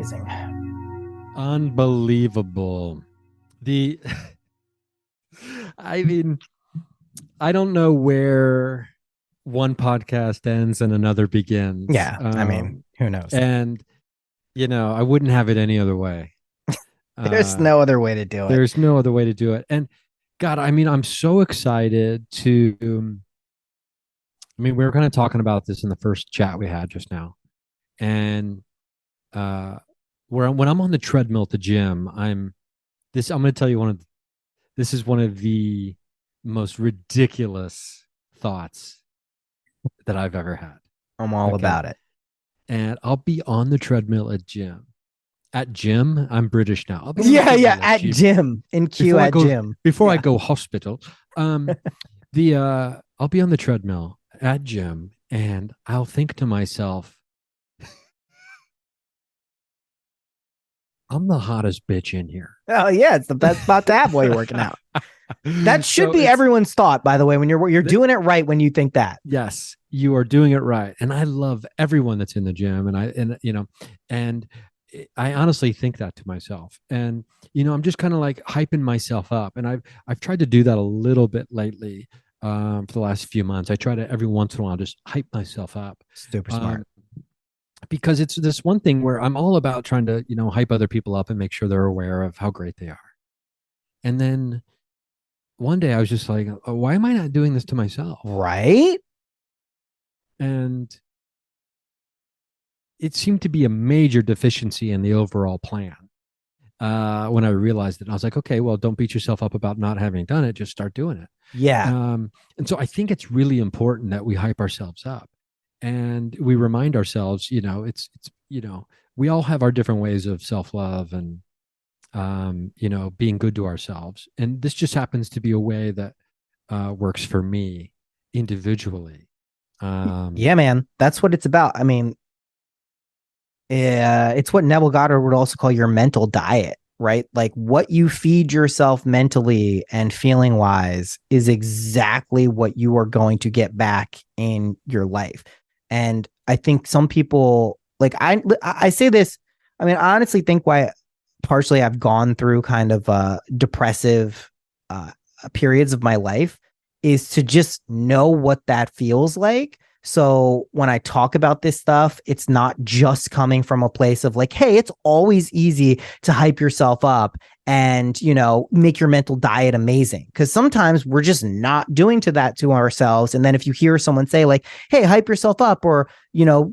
amazing. Unbelievable. The I mean, I don't know where one podcast ends and another begins. Yeah, I mean, who knows? And I wouldn't have it any other way. There's no other way to do it. There's no other way to do it. And God, I mean, I'm so excited to. We were kind of talking about this in the first chat we had just now, and when I'm on the treadmill at the gym, I'm going to tell you this is one of the most ridiculous thoughts that I've ever had. I'm all about it. And I'll be on the treadmill at gym. At gym, I'm British now. At gym. In queue at gym. Before I go hospital. I'll be on the treadmill at gym and I'll think to myself, I'm the hottest bitch in here. Oh yeah, it's the best spot to have while you're working out. That should be everyone's thought, by the way, when you're doing it right when you think that. Yes, you are doing it right. And I love everyone that's in the gym. And I honestly think that to myself. And I'm just kind of like hyping myself up. And I've tried to do that a little bit lately for the last few months. I try to every once in a while just hype myself up. Super smart. Because it's this one thing where I'm all about trying to, hype other people up and make sure they're aware of how great they are. And then one day I was just like, oh, why am I not doing this to myself? Right. And it seemed to be a major deficiency in the overall plan. When I realized it, I was like, okay, well, don't beat yourself up about not having done it. Just start doing it. Yeah. And so I think it's really important that we hype ourselves up and we remind ourselves, it's we all have our different ways of self-love and, being good to ourselves. And this just happens to be a way that works for me individually. Yeah, man, that's what it's about. I mean, it's what Neville Goddard would also call your mental diet, right? Like what you feed yourself mentally and feeling wise is exactly what you are going to get back in your life. And I think some people, like I say this, I mean, I honestly think why partially I've gone through kind of depressive periods of my life is to just know what that feels like. So when I talk about this stuff, it's not just coming from a place of like, hey, it's always easy to hype yourself up and, make your mental diet amazing. Because sometimes we're just not doing that to ourselves. And then if you hear someone say like, hey, hype yourself up or,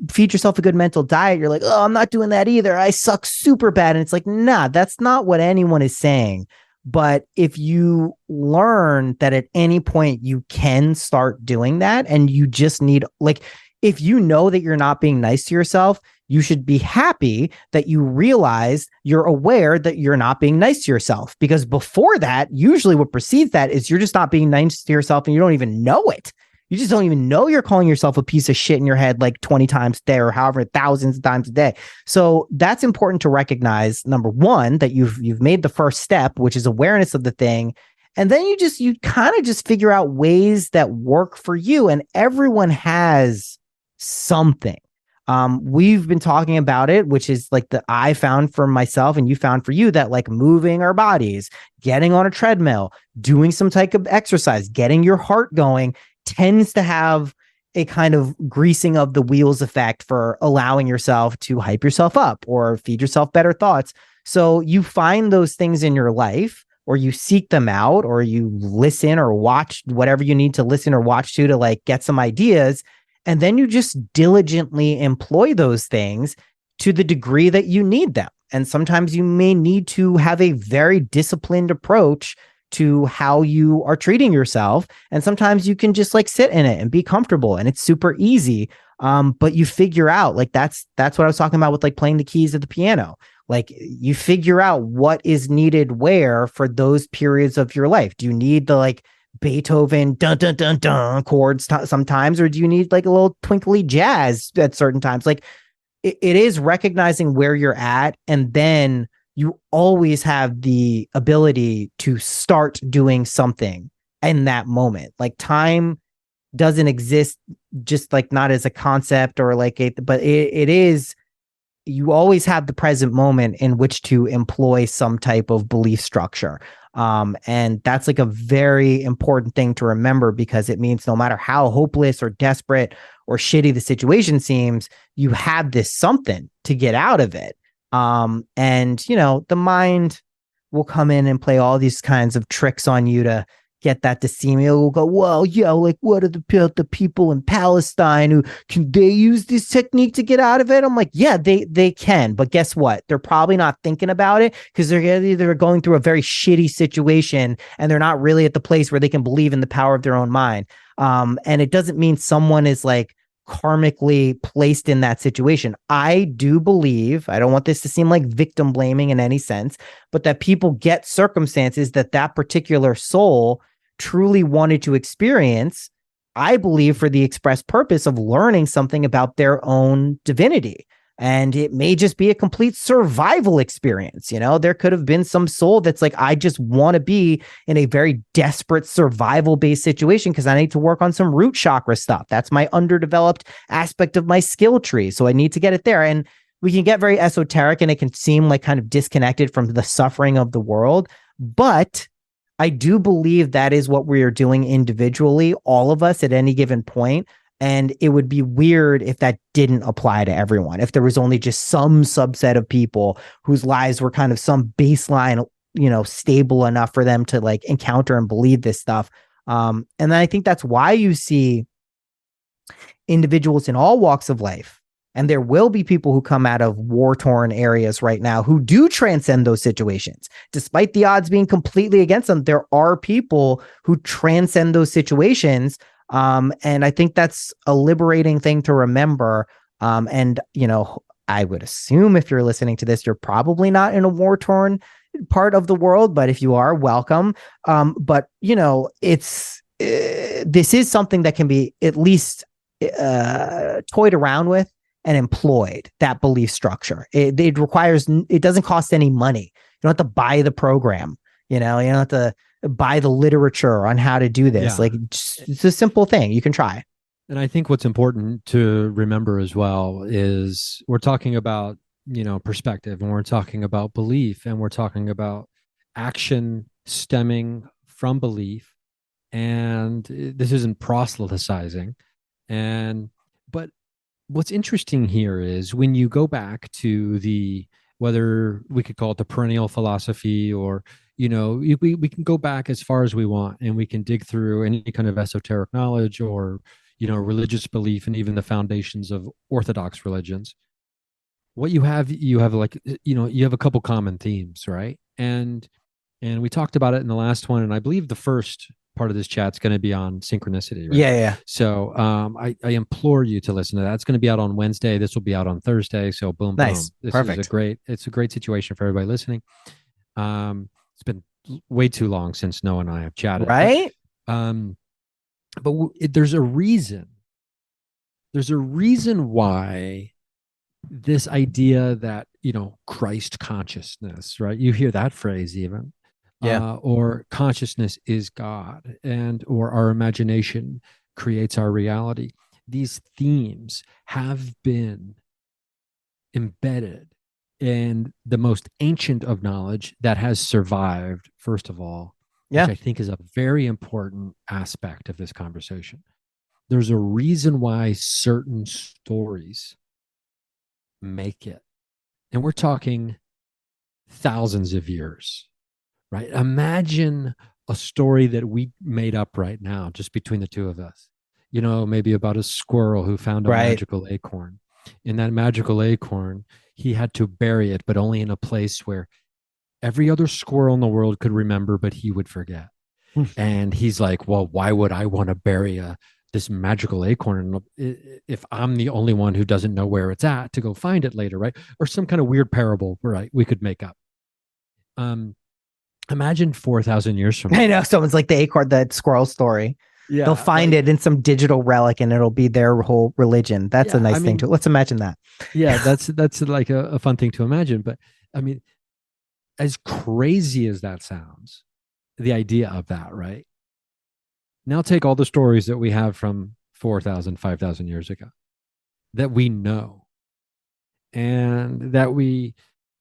feed yourself a good mental diet, you're like, oh, I'm not doing that either. I suck super bad. And it's like, nah, that's not what anyone is saying. But if you learn that at any point you can start doing that and you just need, like, if you know that you're not being nice to yourself, you should be happy that you realize you're aware that you're not being nice to yourself. Because before that, usually what precedes that is you're just not being nice to yourself and you don't even know it. You just don't even know you're calling yourself a piece of shit in your head like 20 times a day or however thousands of times a day. So that's important to recognize. Number one, that you've made the first step, which is awareness of the thing. And then you kind of just figure out ways that work for you. And everyone has something. We've been talking about it, which is like I found for myself and you found for you that like moving our bodies, getting on a treadmill, doing some type of exercise, getting your heart going tends to have a kind of greasing of the wheels effect for allowing yourself to hype yourself up or feed yourself better thoughts. So you find those things in your life or you seek them out or you listen or watch whatever you need to listen or watch to like get some ideas. And then you just diligently employ those things to the degree that you need them. And sometimes you may need to have a very disciplined approach to how you are treating yourself. And sometimes you can just like sit in it and be comfortable and it's super easy. But you figure out like, that's what I was talking about with like playing the keys of the piano. Like you figure out what is needed where for those periods of your life. Do you need the like Beethoven dun dun dun dun chords sometimes, or do you need like a little twinkly jazz at certain times? Like it is recognizing where you're at, and then you always have the ability to start doing something in that moment. Like time doesn't exist just like not as a concept or like but it is you always have the present moment in which to employ some type of belief structure. And that's like a very important thing to remember, because it means no matter how hopeless or desperate or shitty the situation seems, you have this something to get out of it. And the mind will come in and play all these kinds of tricks on you to get that to seem. It will go, well, yeah, like what are the people in Palestine who can they use this technique to get out of it? I'm like, yeah, they can, but guess what? They're probably not thinking about it because they're either going through a very shitty situation and they're not really at the place where they can believe in the power of their own mind. And it doesn't mean someone is like karmically placed in that situation. I do believe, I don't want this to seem like victim blaming in any sense, but that people get circumstances that particular soul truly wanted to experience, I believe, for the express purpose of learning something about their own divinity. And it may just be a complete survival experience. There could have been some soul that's like, I just want to be in a very desperate survival based situation because I need to work on some root chakra stuff. That's my underdeveloped aspect of my skill tree. So I need to get it there. And we can get very esoteric and it can seem like kind of disconnected from the suffering of the world. But I do believe that is what we are doing individually, all of us at any given point. And it would be weird if that didn't apply to everyone, if there was only just some subset of people whose lives were kind of some baseline, stable enough for them to like encounter and believe this stuff. And then I think that's why you see individuals in all walks of life. And there will be people who come out of war-torn areas right now who do transcend those situations. Despite the odds being completely against them, there are people who transcend those situations. And I think that's a liberating thing to remember. And I would assume if you're listening to this, you're probably not in a war-torn part of the world, but if you are, welcome. But this is something that can be at least toyed around with and employed, that belief structure. It requires, it doesn't cost any money. You don't have to buy the program, you don't have to buy the literature on how to do this. Yeah. Like it's a simple thing you can try. And I think what's important to remember as well is we're talking about, perspective, and we're talking about belief, and we're talking about action stemming from belief. And this isn't proselytizing. But what's interesting here is when you go back to whether we could call it the perennial philosophy, or we can go back as far as we want, and we can dig through any kind of esoteric knowledge or religious belief, and even the foundations of orthodox religions. What you have like, you have a couple common themes, right? And we talked about it in the last one, and I believe the first part of this chat's going to be on synchronicity, right? Yeah. So I implore you to listen to that. It's going to be out on Wednesday. This will be out on Thursday. So boom, Nice. boom. This Perfect. it's a great situation for everybody listening. It's been way too long since Noah and I have chatted, right? But there's a reason. There's a reason why this idea that Christ consciousness, right? You hear that phrase even. Yeah. Or consciousness is God, or our imagination creates our reality. These themes have been embedded in the most ancient of knowledge that has survived, first of all, Yeah. which I think is a very important aspect of this conversation. There's a reason why certain stories make it. And we're talking thousands of years, right? Imagine a story that we made up right now, just between the two of us, maybe about a squirrel who found a magical acorn. In that magical acorn, he had to bury it, but only in a place where every other squirrel in the world could remember, but he would forget. And he's like, well, why would I want to bury this magical acorn if I'm the only one who doesn't know where it's at to go find it later, right? Or some kind of weird parable, right? We could make up. Imagine 4,000 years from now. I know, someone's like the acorn, that squirrel story. Yeah, they'll find it in some digital relic and it'll be their whole religion. That's a nice thing to, let's imagine that. Yeah, that's like a fun thing to imagine. But I mean, as crazy as that sounds, the idea of that, right? Now take all the stories that we have from 4,000, 5,000 years ago that we know, and that we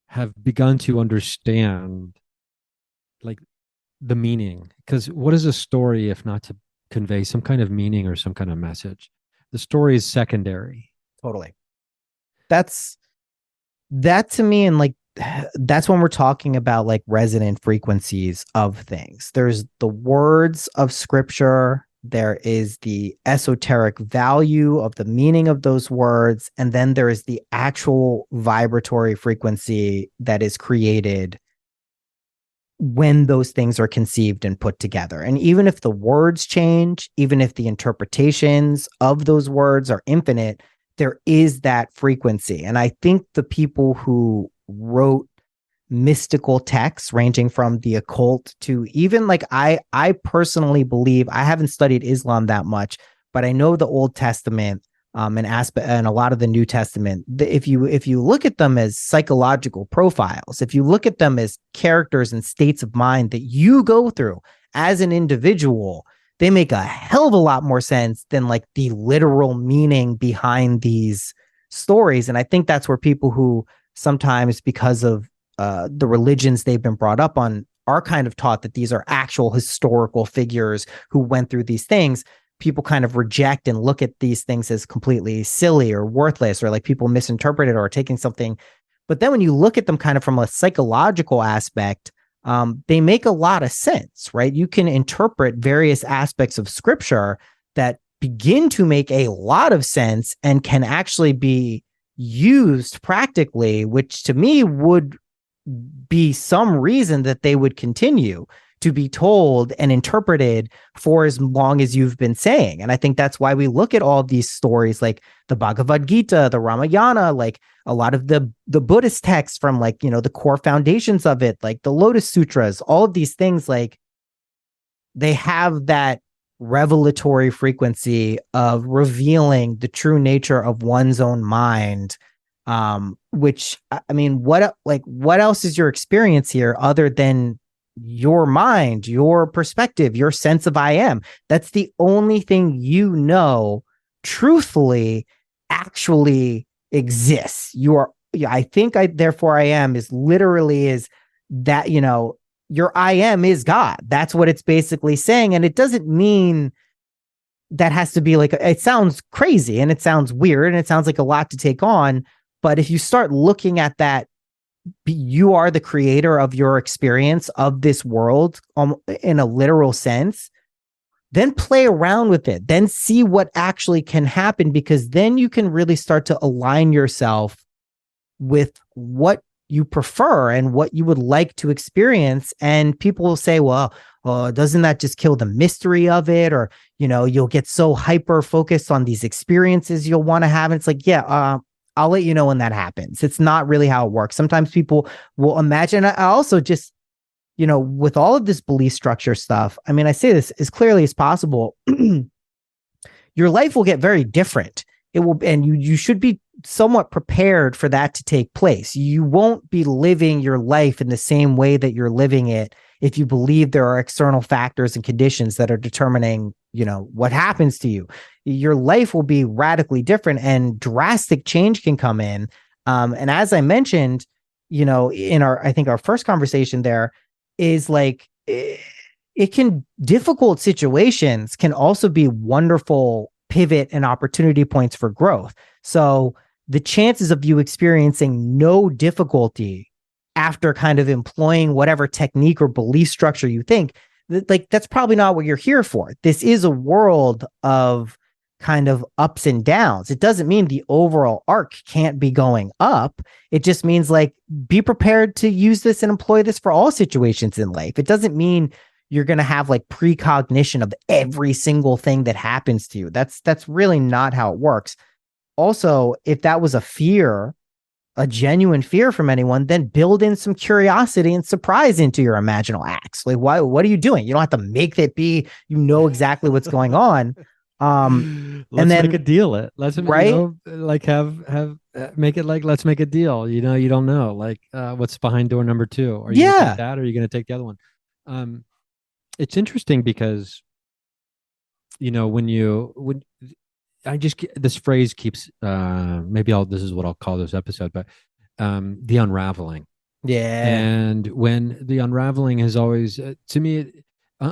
have begun to understand like the meaning. Because what is a story if not to convey some kind of meaning or some kind of message? The story is secondary. Totally. That's that to me. And like, that's when we're talking about like resonant frequencies of things. There's the words of scripture, there is the esoteric value of the meaning of those words, and then there is the actual vibratory frequency that is created when those things are conceived and put together. And even if the words change, even if the interpretations of those words are infinite, there is that frequency. And I think the people who wrote mystical texts ranging from the occult to even like I personally believe, I haven't studied Islam that much, but I know the Old Testament and aspect and a lot of the New Testament. If you look at them as psychological profiles, if you look at them as characters and states of mind that you go through as an individual, they make a hell of a lot more sense than like the literal meaning behind these stories. And I think that's where people who sometimes, because of the religions they've been brought up on, are kind of taught that these are actual historical figures who went through these things. People kind of reject and look at these things as completely silly or worthless, or like people misinterpret it or taking something. But then when you look at them kind of from a psychological aspect, they make a lot of sense, right? You can interpret various aspects of scripture that begin to make a lot of sense and can actually be used practically, which to me would be some reason that they would continue to be told and interpreted for as long as you've been saying. And I think that's why we look at all of these stories like the Bhagavad Gita, the Ramayana, like a lot of the Buddhist texts from like, you know, the core foundations of it, like the Lotus Sutras, all of these things, like they have that revelatory frequency of revealing the true nature of one's own mind. Which I mean, what else is your experience here other than your mind, your perspective, your sense of I am? That's the only thing you know truthfully actually exists. You are, I think I therefore I am is literally is that, you know, your I am is God. That's what it's basically saying. And it doesn't mean that has to be like, it sounds crazy and it sounds weird and it sounds like a lot to take on. But if you start looking at that, you are the creator of your experience of this world in a literal sense, then play around with it, then see what actually can happen, because then you can really start to align yourself with what you prefer and what you would like to experience. And people will say, well, doesn't that just kill the mystery of it? Or, you know, you'll get so hyper focused on these experiences you'll want to have. And it's like, yeah, I'll let you know when that happens. It's not really how it works. Sometimes people will imagine. I also just, you know, with all of this belief structure stuff, I mean, I say this as clearly as possible. Your life will get very different. It will, and you should be somewhat prepared for that to take place. You won't be living your life in the same way that you're living it if you believe there are external factors and conditions that are determining, you know, what happens to you. Your life will be radically different and drastic change can come in. And as I mentioned, you know, in I think our first conversation there is like, it can, difficult situations can also be wonderful pivot and opportunity points for growth. So the chances of you experiencing no difficulty after kind of employing whatever technique or belief structure you think, like that's probably not what you're here for. This is a world of kind of ups and downs. It doesn't mean the overall arc can't be going up. It just means like be prepared to use this and employ this for all situations in life. It doesn't mean you're going to have like precognition of every single thing that happens to you. That's really not how it works. Also, if that was a fear, a genuine fear from anyone, then build in some curiosity and surprise into your imaginal acts. Like, what are you doing? You don't have to make it be, you know exactly what's going on. And Let's then, make a deal. You right? know, like make it like, let's make a deal. You know, you don't know like what's behind door number two. Are you going to take Yeah. that or are you going to take the other one? It's interesting because, you know, when I just this phrase keeps maybe I'll this is what I'll call this episode, but the unraveling. Yeah. And when the unraveling is always to me,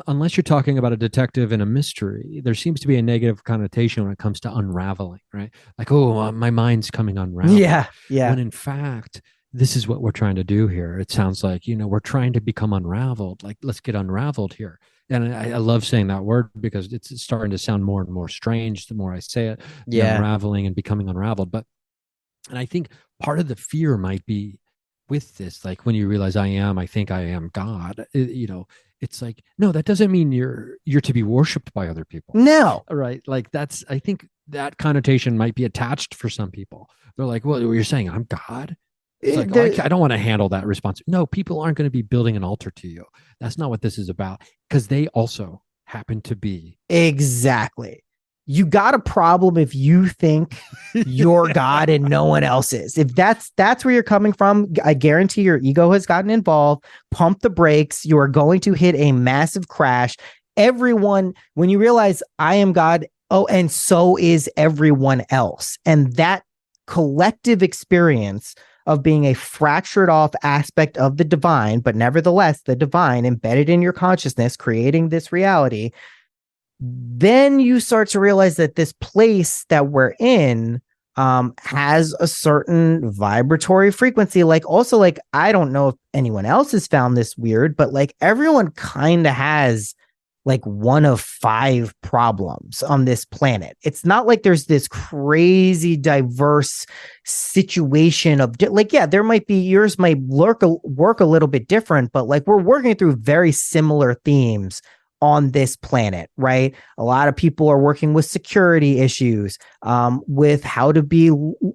unless you're talking about a detective in a mystery, there seems to be a negative connotation when it comes to unraveling, right? Like, oh, my mind's coming unraveled. Yeah. Yeah. When in fact, this is what we're trying to do here. It sounds like, we're trying to become unraveled. Like, let's get unraveled here. And I love saying that word because it's starting to sound more and more strange the more I say it, the Yeah. unraveling and becoming unraveled. And I think part of the fear might be with this, like when you realize I think I am God, it's like, no, that doesn't mean you're to be worshipped by other people. No. Right. Like I think that connotation might be attached for some people. They're like, well, you're saying I'm God. It's like, oh, I don't want to handle that response. No, people aren't going to be building an altar to you. That's not what this is about, because they also happen to be. Exactly. You got a problem if you think you're God and no one else is. If that's where you're coming from, I guarantee your ego has gotten involved. Pump the brakes. You are going to hit a massive crash. Everyone, when you realize I am God, oh, and so is everyone else. And that collective experience of being a fractured off aspect of the divine, but nevertheless the divine embedded in your consciousness, creating this reality, then you start to realize that this place that we're in has a certain vibratory frequency. Like, also, like, I don't know if anyone else has found this weird, but like everyone kind of has like one of 5 problems on this planet. It's not like there's this crazy diverse situation of like, yeah, there might be, yours might work a little bit different, but like we're working through very similar themes on this planet, right? A lot of people are working with security issues, with how to be,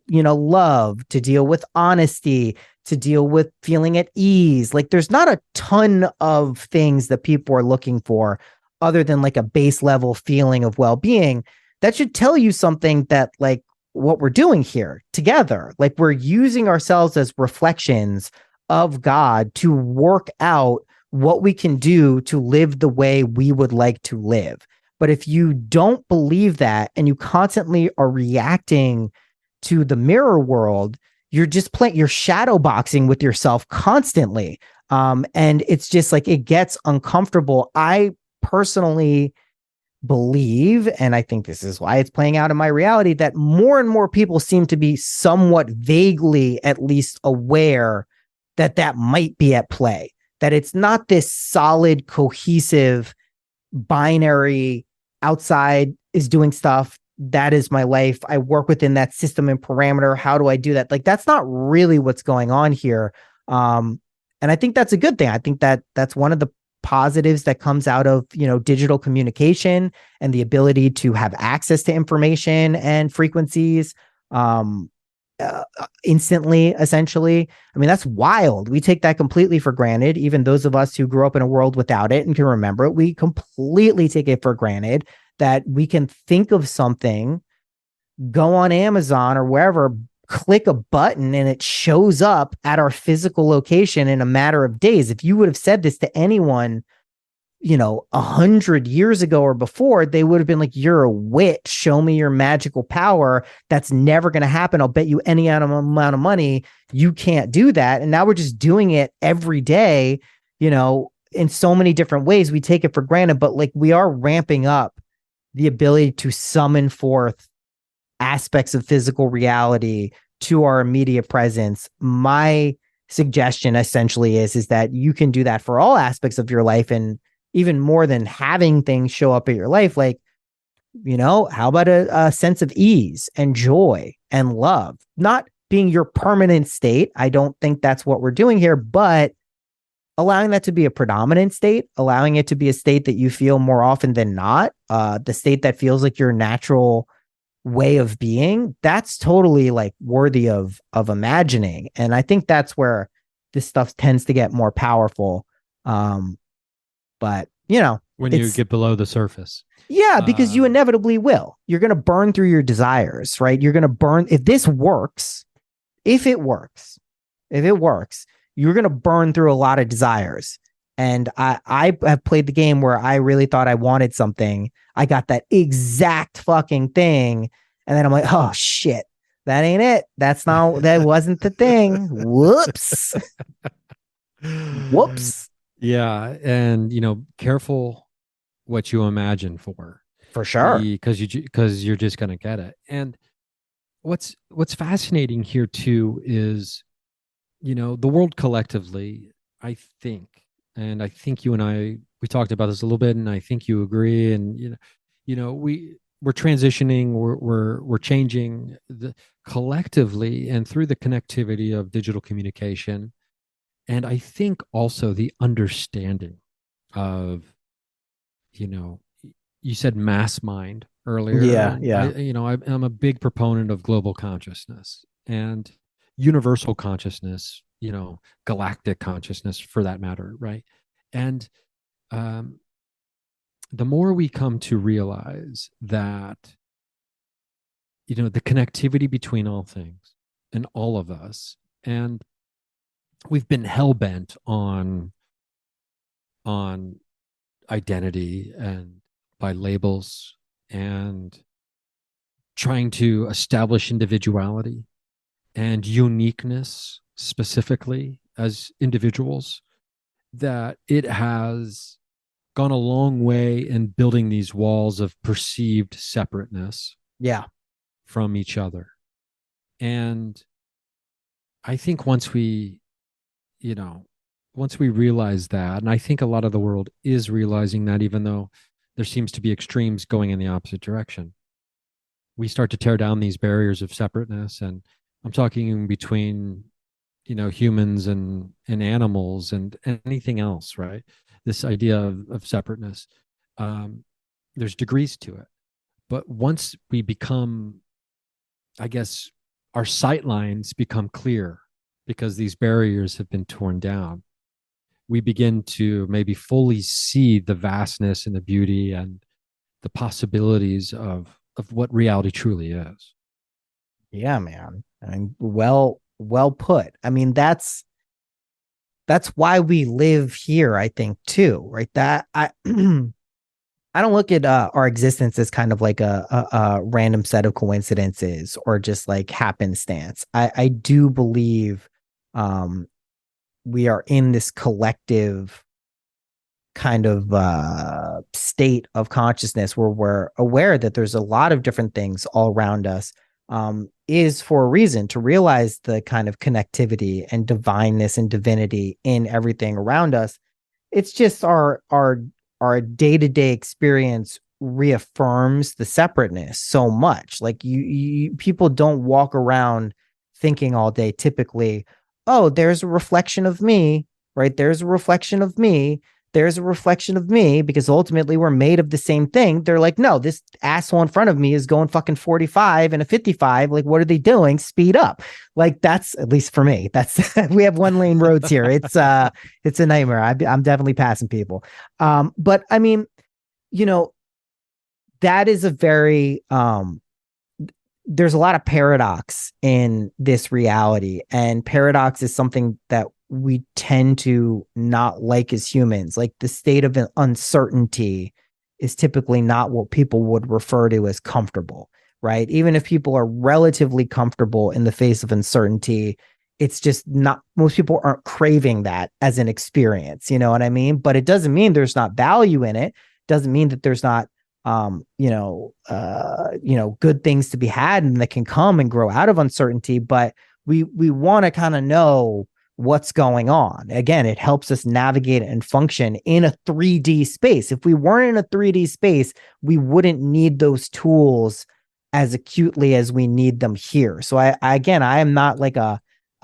loved, to deal with honesty, to deal with feeling at ease. Like there's not a ton of things that people are looking for other than like a base level feeling of well-being. That should tell you something, that like what we're doing here together, like we're using ourselves as reflections of God to work out what we can do to live the way we would like to live. But if you don't believe that and you constantly are reacting to the mirror world, you're just you're shadow boxing with yourself constantly. And it's just like, it gets uncomfortable. I personally believe, and I think this is why it's playing out in my reality, that more and more people seem to be somewhat vaguely at least aware that might be at play, that it's not this solid, cohesive, binary, outside is doing stuff, that is my life, I work within that system and parameter, how do I do that? Like, that's not really what's going on here. And I think that's a good thing. I think that's one of the positives that comes out of, digital communication and the ability to have access to information and frequencies instantly, essentially. I mean, that's wild. We take that completely for granted. Even those of us who grew up in a world without it and can remember it, we completely take it for granted that we can think of something, go on Amazon or wherever, click a button, and it shows up at our physical location in a matter of days. If you would have said this to anyone, 100 years ago or before, they would have been like, you're a witch. Show me your magical power. That's never going to happen. I'll bet you any amount of money you can't do that. And now we're just doing it every day, in so many different ways. We take it for granted, but like we are ramping up the ability to summon forth aspects of physical reality to our immediate presence. My suggestion essentially is that you can do that for all aspects of your life, and even more than having things show up in your life, like, how about a sense of ease and joy and love, not being your permanent state. I don't think that's what we're doing here, but allowing that to be a predominant state, allowing it to be a state that you feel more often than not, the state that feels like your natural way of being, that's totally like worthy of imagining. And I think that's where this stuff tends to get more powerful. But when you get below the surface. Yeah, because you inevitably will. You're going to burn through your desires, right? You're going to burn, if it works, you're going to burn through a lot of desires. And I have played the game where I really thought I wanted something. I got that exact fucking thing. And then I'm like, oh shit, that ain't it. That wasn't the thing. Whoops. Whoops. Yeah, and careful what you imagine for, For sure. because you're just gonna get it. And what's fascinating here too is the world collectively, I think, and I think you and we talked about this a little bit, and I think you agree. And we're transitioning, we're changing collectively, and through the connectivity of digital communication, and I think also the understanding of, you know you said mass mind earlier, Yeah, and yeah. I'm a big proponent of global consciousness and universal consciousness, galactic consciousness for that matter, right? And um, the more we come to realize that, the connectivity between all things and all of us, and we've been hell bent on identity and by labels and trying to establish individuality and uniqueness specifically as individuals, that it has gone a long way in building these walls of perceived separateness Yeah. from each other. And I think you know, once we realize that, and I think a lot of the world is realizing that, even though there seems to be extremes going in the opposite direction, we start to tear down these barriers of separateness. And I'm talking between, humans and animals and anything else, right? This idea of separateness. Um, there's degrees to it. But once we become, I guess, our sight lines become clear because these barriers have been torn down, we begin to maybe fully see the vastness and the beauty and the possibilities of what reality truly is. Yeah, man. And well put. I mean, that's why we live here, I think, too, right? That I I don't look at our existence as kind of like a random set of coincidences or just like happenstance. I do believe um, we are in this collective kind of state of consciousness where we're aware that there's a lot of different things all around us, is for a reason to realize the kind of connectivity and divineness and divinity in everything around us. It's just our day-to-day experience reaffirms the separateness so much. Like you people don't walk around thinking all day typically, oh, there's a reflection of me, right? There's a reflection of me. There's a reflection of me, because ultimately we're made of the same thing. They're like, no, this asshole in front of me is going fucking 45 and a 55. Like, what are they doing? Speed up. Like, that's, at least for me, that's we have one lane roads here. It's a nightmare. I'm definitely passing people. But I mean, you know, that is a very there's a lot of paradox in this reality, and paradox is something that we tend to not like as humans. Like, the state of uncertainty is typically not what people would refer to as comfortable, right? Even if people are relatively comfortable in the face of uncertainty, it's just not, most people aren't craving that as an experience, you know what I mean? But it doesn't mean there's not value in it. Doesn't mean that there's not good things to be had and that can come and grow out of uncertainty. But we want to kind of know what's going on. Again, it helps us navigate and function in a 3D space. If we weren't in a 3D space, we wouldn't need those tools as acutely as we need them here. So I am not like a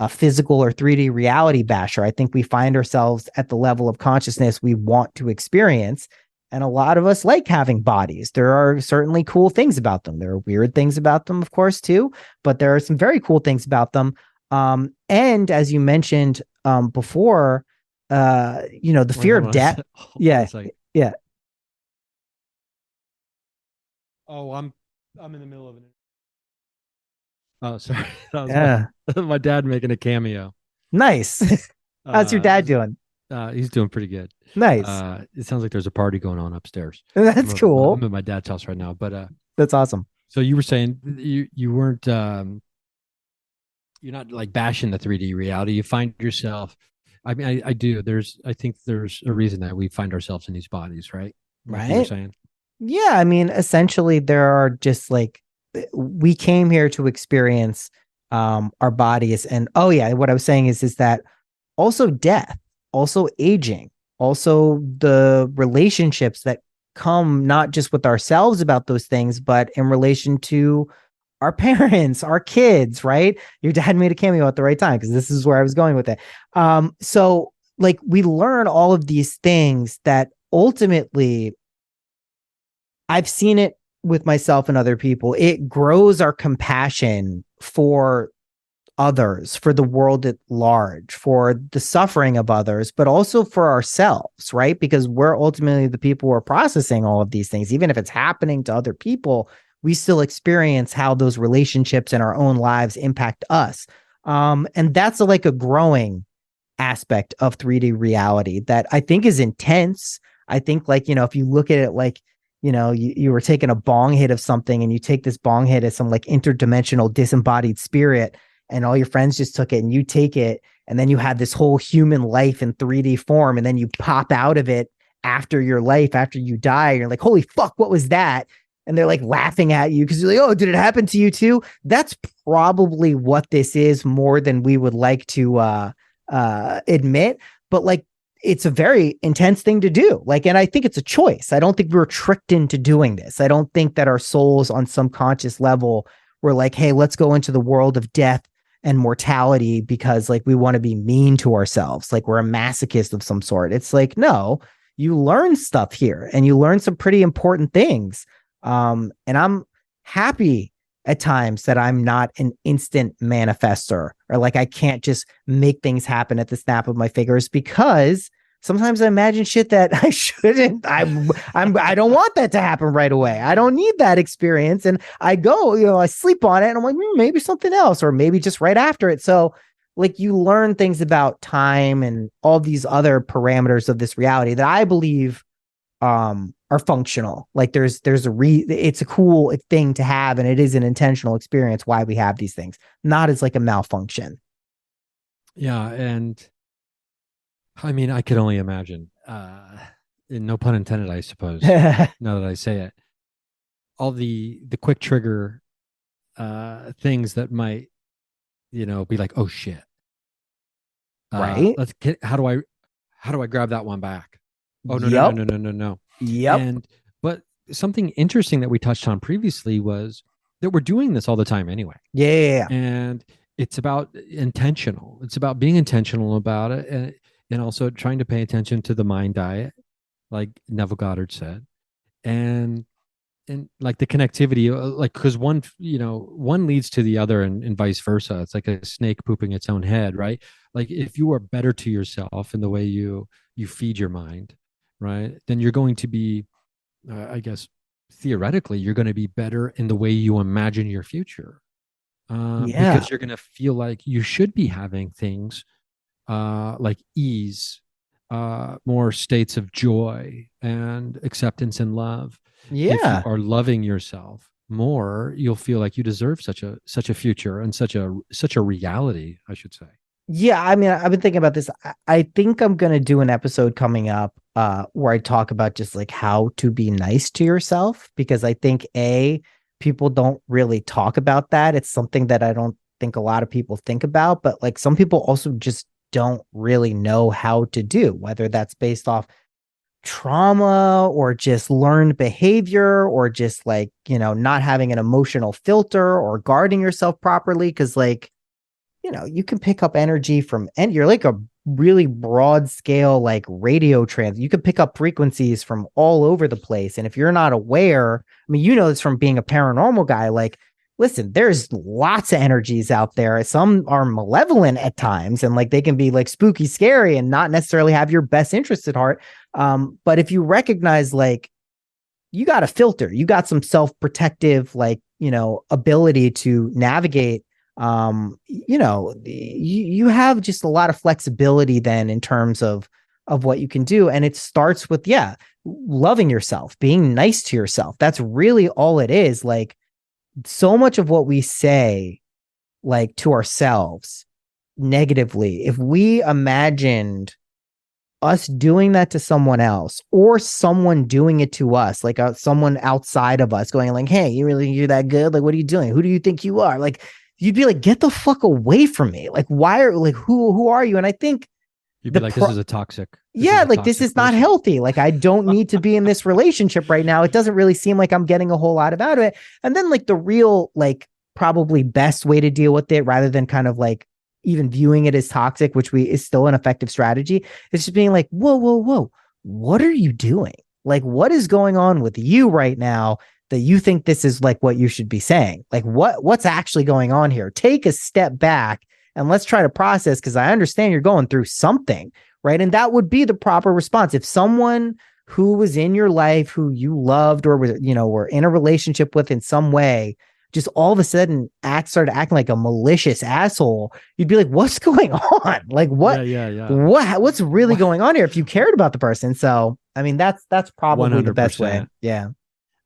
physical or 3D reality basher. I think we find ourselves at the level of consciousness we want to experience. And a lot of us like having bodies. There are certainly cool things about them. There are weird things about them, of course, too, but there are some very cool things about them. And as you mentioned before, the Wait, fear of death. hold on a Yeah, second. yeah, Oh, I'm in the middle of it. Oh, sorry. That was my yeah. my dad making a cameo. Nice. How's your Uh, dad doing? he's doing pretty good. Nice. It sounds like there's a party going on upstairs. That's cool. I'm at my dad's house right now, but That's awesome. So you were saying you weren't you're not like bashing the 3D reality. You find yourself. I mean, I do. I think there's a reason that we find ourselves in these bodies, right? Like you were right? saying. Yeah, I mean, essentially, there are just like we came here to experience our bodies, and oh yeah, what I was saying is that also death, also aging, also the relationships that come not just with ourselves about those things, but in relation to our parents, our kids, right? Your dad made a cameo at the right time because this is where I was going with it. So like we learn all of these things that ultimately I've seen it with myself and other people. It grows our compassion for others, for the world at large, for the suffering of others, but also for ourselves, right? Because we're ultimately the people who are processing all of these things. Even if it's happening to other people, we still experience how those relationships in our own lives impact us. And that's like a growing aspect of 3D reality that I think is intense. I think like, if you look at it like, you were taking a bong hit of something and you take this bong hit as some like interdimensional disembodied spirit and all your friends just took it and you take it and then you have this whole human life in 3D form and then you pop out of it after your life, after you die. You're like, holy fuck, what was that? And they're like laughing at you because you're like, oh, did it happen to you too? That's probably what this is more than we would like to admit. But like, it's a very intense thing to do. Like, and I think it's a choice. I don't think we were tricked into doing this. I don't think that our souls on some conscious level were like, hey, let's go into the world of death and mortality because like we want to be mean to ourselves. Like we're a masochist of some sort. It's like, no, you learn stuff here and you learn some pretty important things. And I'm happy at times that I'm not an instant manifester or like I can't just make things happen at the snap of my fingers because sometimes I imagine shit that I shouldn't. I don't want that to happen right away. I don't need that experience. And I go, I sleep on it and I'm like, maybe something else, or maybe just right after it. So like you learn things about time and all these other parameters of this reality that I believe are functional. Like it's a cool thing to have and it is an intentional experience why we have these things, not as like a malfunction. Yeah, and I mean, I could only imagine. No pun intended, I suppose. Now that I say it, all the quick trigger things that might, be like, oh shit. Right? Let's get. How do I grab that one back? Oh no no no Yep. no no no no. Yep. And but something interesting that we touched on previously was that we're doing this all the time anyway, Yeah. and it's about intentional. It's about being intentional about it, and also trying to pay attention to the mind diet, like Neville Goddard said, and like the connectivity, like because one leads to the other, and vice versa. It's like a snake pooping its own head, right? Like if you are better to yourself in the way you feed your mind, right, then you're going to be, I guess, theoretically, you're going to be better in the way you imagine your future, Yeah. because you're going to feel like you should be having things like ease, more states of joy and acceptance and love. If you Yeah. are loving yourself more, you'll feel like you deserve such a future and such a reality, I should say. Yeah, I mean, I've been thinking about this. I think I'm gonna do an episode coming up where I talk about just like how to be nice to yourself because I think people don't really talk about that. It's something that I don't think a lot of people think about, but like some people also just don't really know how to do, whether that's based off trauma or just learned behavior or just like, not having an emotional filter or guarding yourself properly. Cause like, you can pick up energy from, and you're like a really broad scale, like radio trans. You can pick up frequencies from all over the place. And if you're not aware, I mean, this from being a paranormal guy, like, listen, there's lots of energies out there. Some are malevolent at times and like they can be like spooky, scary and not necessarily have your best interest at heart. But if you recognize like you got a filter, you got some self-protective, like, ability to navigate, you have just a lot of flexibility then in terms of what you can do. And it starts with, yeah, loving yourself, being nice to yourself. That's really all it is. Like, so much of what we say, like to ourselves negatively, if we imagined us doing that to someone else or someone doing it to us, like someone outside of us going like, hey, you're that good? Like, what are you doing? Who do you think you are? Like, you'd be like, get the fuck away from me. Like, why are like, who are you? And I think You'd be the like, this is a toxic, yeah, like this is not person. healthy. Like I don't need to be in this relationship right now. It doesn't really seem like I'm getting a whole lot out of it. And then like the real, like probably best way to deal with it rather than kind of like even viewing it as toxic, which is still an effective strategy, is just being like, whoa, whoa, whoa, what are you doing? Like, what is going on with you right now that you think this is like what you should be saying? Like what's actually going on here? Take a step back and let's try to process, because I understand you're going through something, right? And that would be the proper response. If someone who was in your life, who you loved or was, were in a relationship with in some way, just all of a sudden started acting like a malicious asshole, you'd be like, what's going on? Like Yeah. what's really going on here if you cared about the person? So, I mean, that's probably the best way. 100%. Yeah.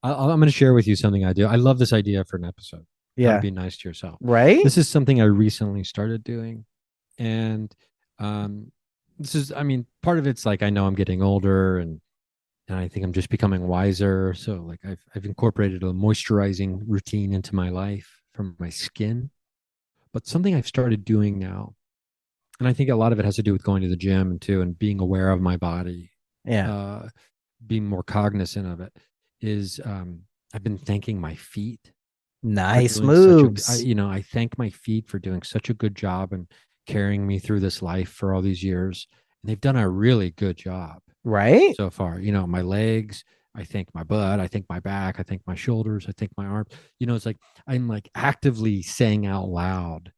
I'm going to share with you something I do. I love this idea for an episode. How to Yeah. be nice to yourself. Right. This is something I recently started doing. And this is, I mean, part of it's like I know I'm getting older and I think I'm just becoming wiser. So like I've incorporated a moisturizing routine into my life from my skin. But something I've started doing now, and I think a lot of it has to do with going to the gym and too, and being aware of my body, Yeah. being more cognizant of it, is I've been thanking my feet. Nice moves. I thank my feet for doing such a good job and carrying me through this life for all these years. And they've done a really good job right so far. My legs, I thank my butt, I thank my back, I thank my shoulders, I thank my arms. It's like I'm like actively saying out loud,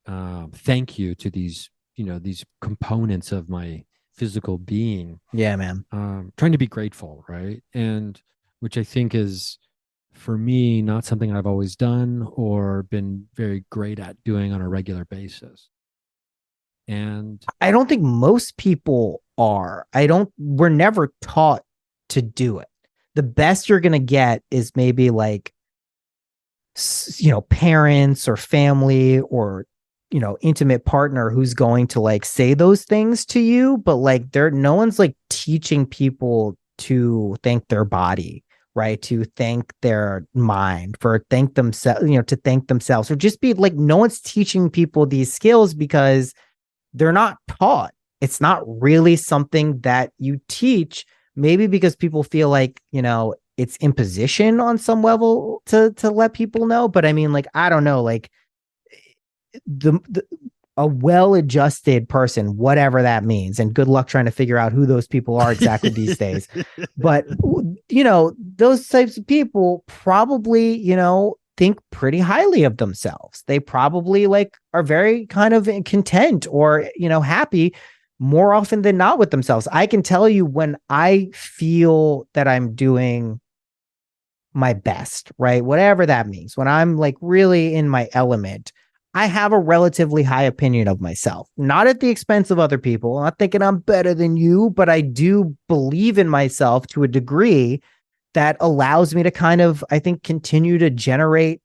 thank you to these, these components of my physical being. Yeah, man. Trying to be grateful, right? And which I think is, for me, not something I've always done or been very great at doing on a regular basis. And I don't think most people are. We're never taught to do it. The best you're going to get is maybe like, parents or family or, intimate partner who's going to like say those things to you. But like, no one's like teaching people to thank their body, right? To thank their mind, for thank themselves, to thank themselves, or just be like, no one's teaching people these skills because they're not taught. It's not really something that you teach, maybe because people feel like, it's imposition on some level to let people know. But I mean, like, I don't know, like the a well-adjusted person, whatever that means, and good luck trying to figure out who those people are exactly these days. But those types of people probably, think pretty highly of themselves. They probably like are very kind of content or, happy more often than not with themselves. I can tell you when I feel that I'm doing my best, right? Whatever that means. When I'm like really in my element, I have a relatively high opinion of myself, not at the expense of other people. I'm not thinking I'm better than you, but I do believe in myself to a degree that allows me to kind of, I think, continue to generate,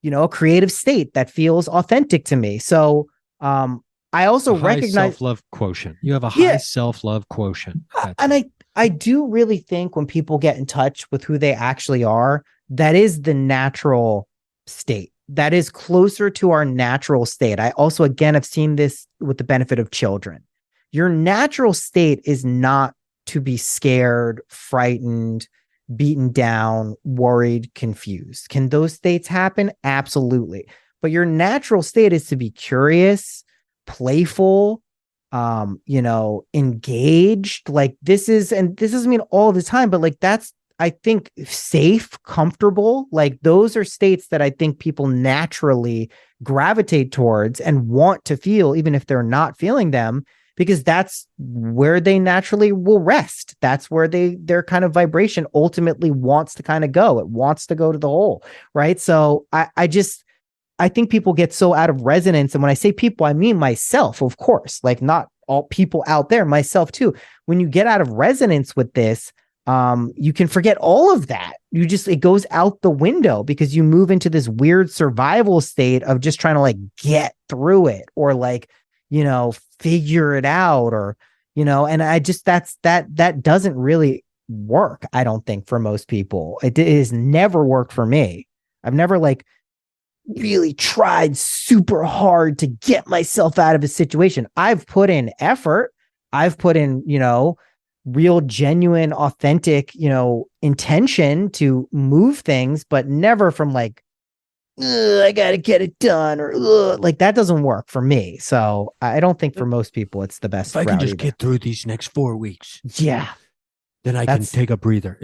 a creative state that feels authentic to me. So I also recognize self-love quotient. You have a high self-love quotient. And I do really think when people get in touch with who they actually are, that is the natural state. That is closer to our natural state. I also, again, have seen this with the benefit of children. Your natural state is not to be scared, frightened, beaten down, worried, confused. Can those states happen? Absolutely. But your natural state is to be curious, playful, engaged. Like this doesn't mean all the time, but like that's, I think, safe, comfortable. Like those are states that I think people naturally gravitate towards and want to feel, even if they're not feeling them, because that's where they naturally will rest. That's where their kind of vibration ultimately wants to kind of go. It wants to go to the hole, right? So I think people get so out of resonance. And when I say people, I mean myself, of course, like not all people out there, myself too. When you get out of resonance with this, you can forget all of that. It goes out the window because you move into this weird survival state of just trying to like get through it or like, figure it out or, and I just, that doesn't really work. I don't think for most people, it has never worked for me. I've never like really tried super hard to get myself out of a situation. I've put in effort. I've put in, real, genuine, authentic, intention to move things, but never from like, I got to get it done or like that doesn't work for me. So I don't think for most people it's the best if I can route just either. get through these next 4 weeks, Yeah. then I can take a breather.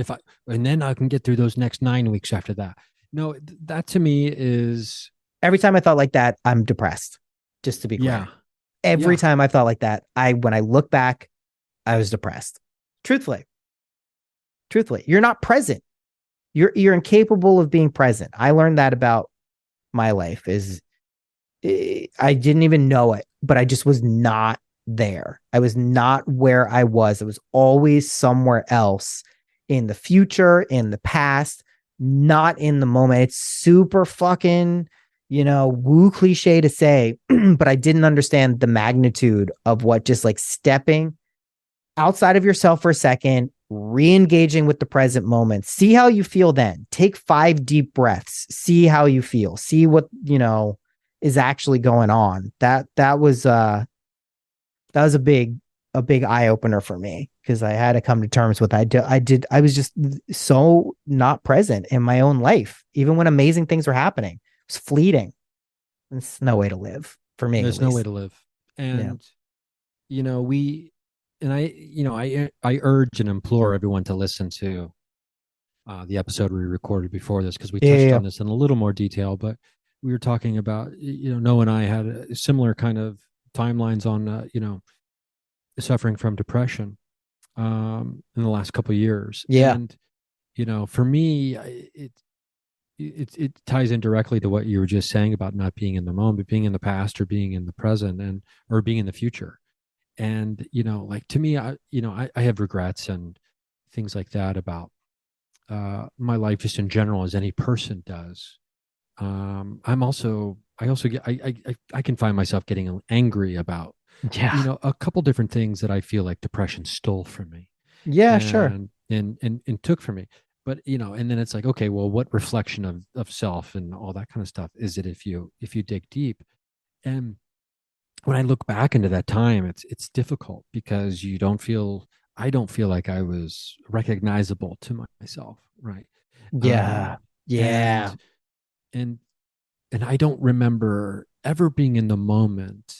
And then I can get through those next 9 weeks after that. No, that to me is every time I thought like that, I'm depressed. Just to be clear. yeah. Every time I felt like that, when I look back, I was depressed. Truthfully, you're not present. You're incapable of being present. I learned that about my life is I didn't even know it, but I just was not there. I was not where I was. It was always somewhere else in the future, in the past, not in the moment. It's super fucking, woo cliche to say, but I didn't understand the magnitude of what just like stepping outside of yourself for a second, re-engaging with the present moment. See how you feel then. Take 5 deep breaths. See how you feel. See what, is actually going on. That was a big eye opener for me because I had to come to terms with I I was just so not present in my own life, even when amazing things were happening. It was fleeting. It's no way to live for me. There's no way to live. And I urge and implore everyone to listen to the episode we recorded before this because we touched on this in a little more detail, but we were talking about, Noah and I had a similar kind of timelines on, suffering from depression in the last couple of years. Yeah. And, for me, it ties in directly to what you were just saying about not being in the moment, being in the past or being in the present or being in the future. And, like to me, I have regrets and things like that about my life just in general, as any person does. I can find myself getting angry about, a couple different things that I feel like depression stole from me. Yeah, sure. And took from me. But, and then it's like, okay, well, what reflection of self and all that kind of stuff is it if you dig deep? And when I look back into that time, it's difficult because I don't feel like I was recognizable to myself. Right. Yeah. Yeah. And I don't remember ever being in the moment.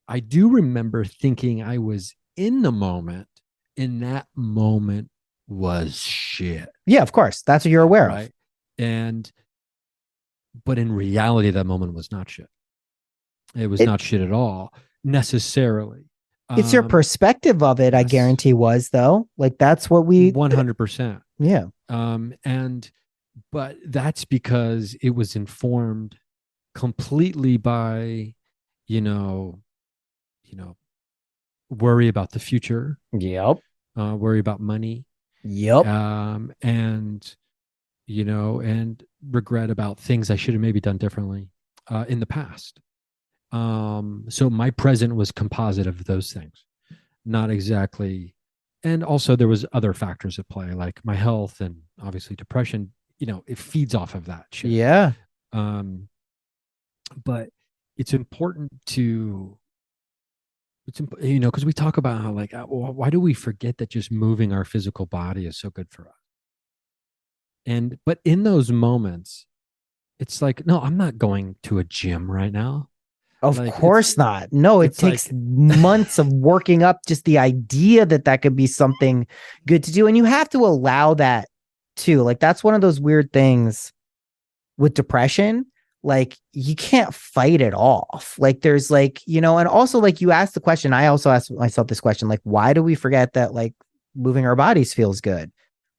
I do remember thinking I was in the moment, and that moment was shit. Yeah, of course. That's what you're aware of. But in reality, that moment was not shit. It was not shit at all, necessarily. It's your perspective of it, yes. I guarantee was, though. Like, that's what we... 100%. Yeah. But that's because it was informed completely by, worry about the future. Yep. Worry about money. Yep. And regret about things I should have maybe done differently in the past. So my present was composite of those things, not exactly. And also there was other factors at play, like my health and obviously depression, it feeds off of that shit. Yeah. But it's important to, because we talk about how like, why do we forget that just moving our physical body is so good for us? But in those moments, it's like, no, I'm not going to a gym right now. Of course not. No, it takes months of working up just the idea that could be something good to do. And you have to allow that too. Like, that's one of those weird things with depression. Like, you can't fight it off. Like, there's like, and also like you asked the question, I also asked myself this question, like, why do we forget that like moving our bodies feels good?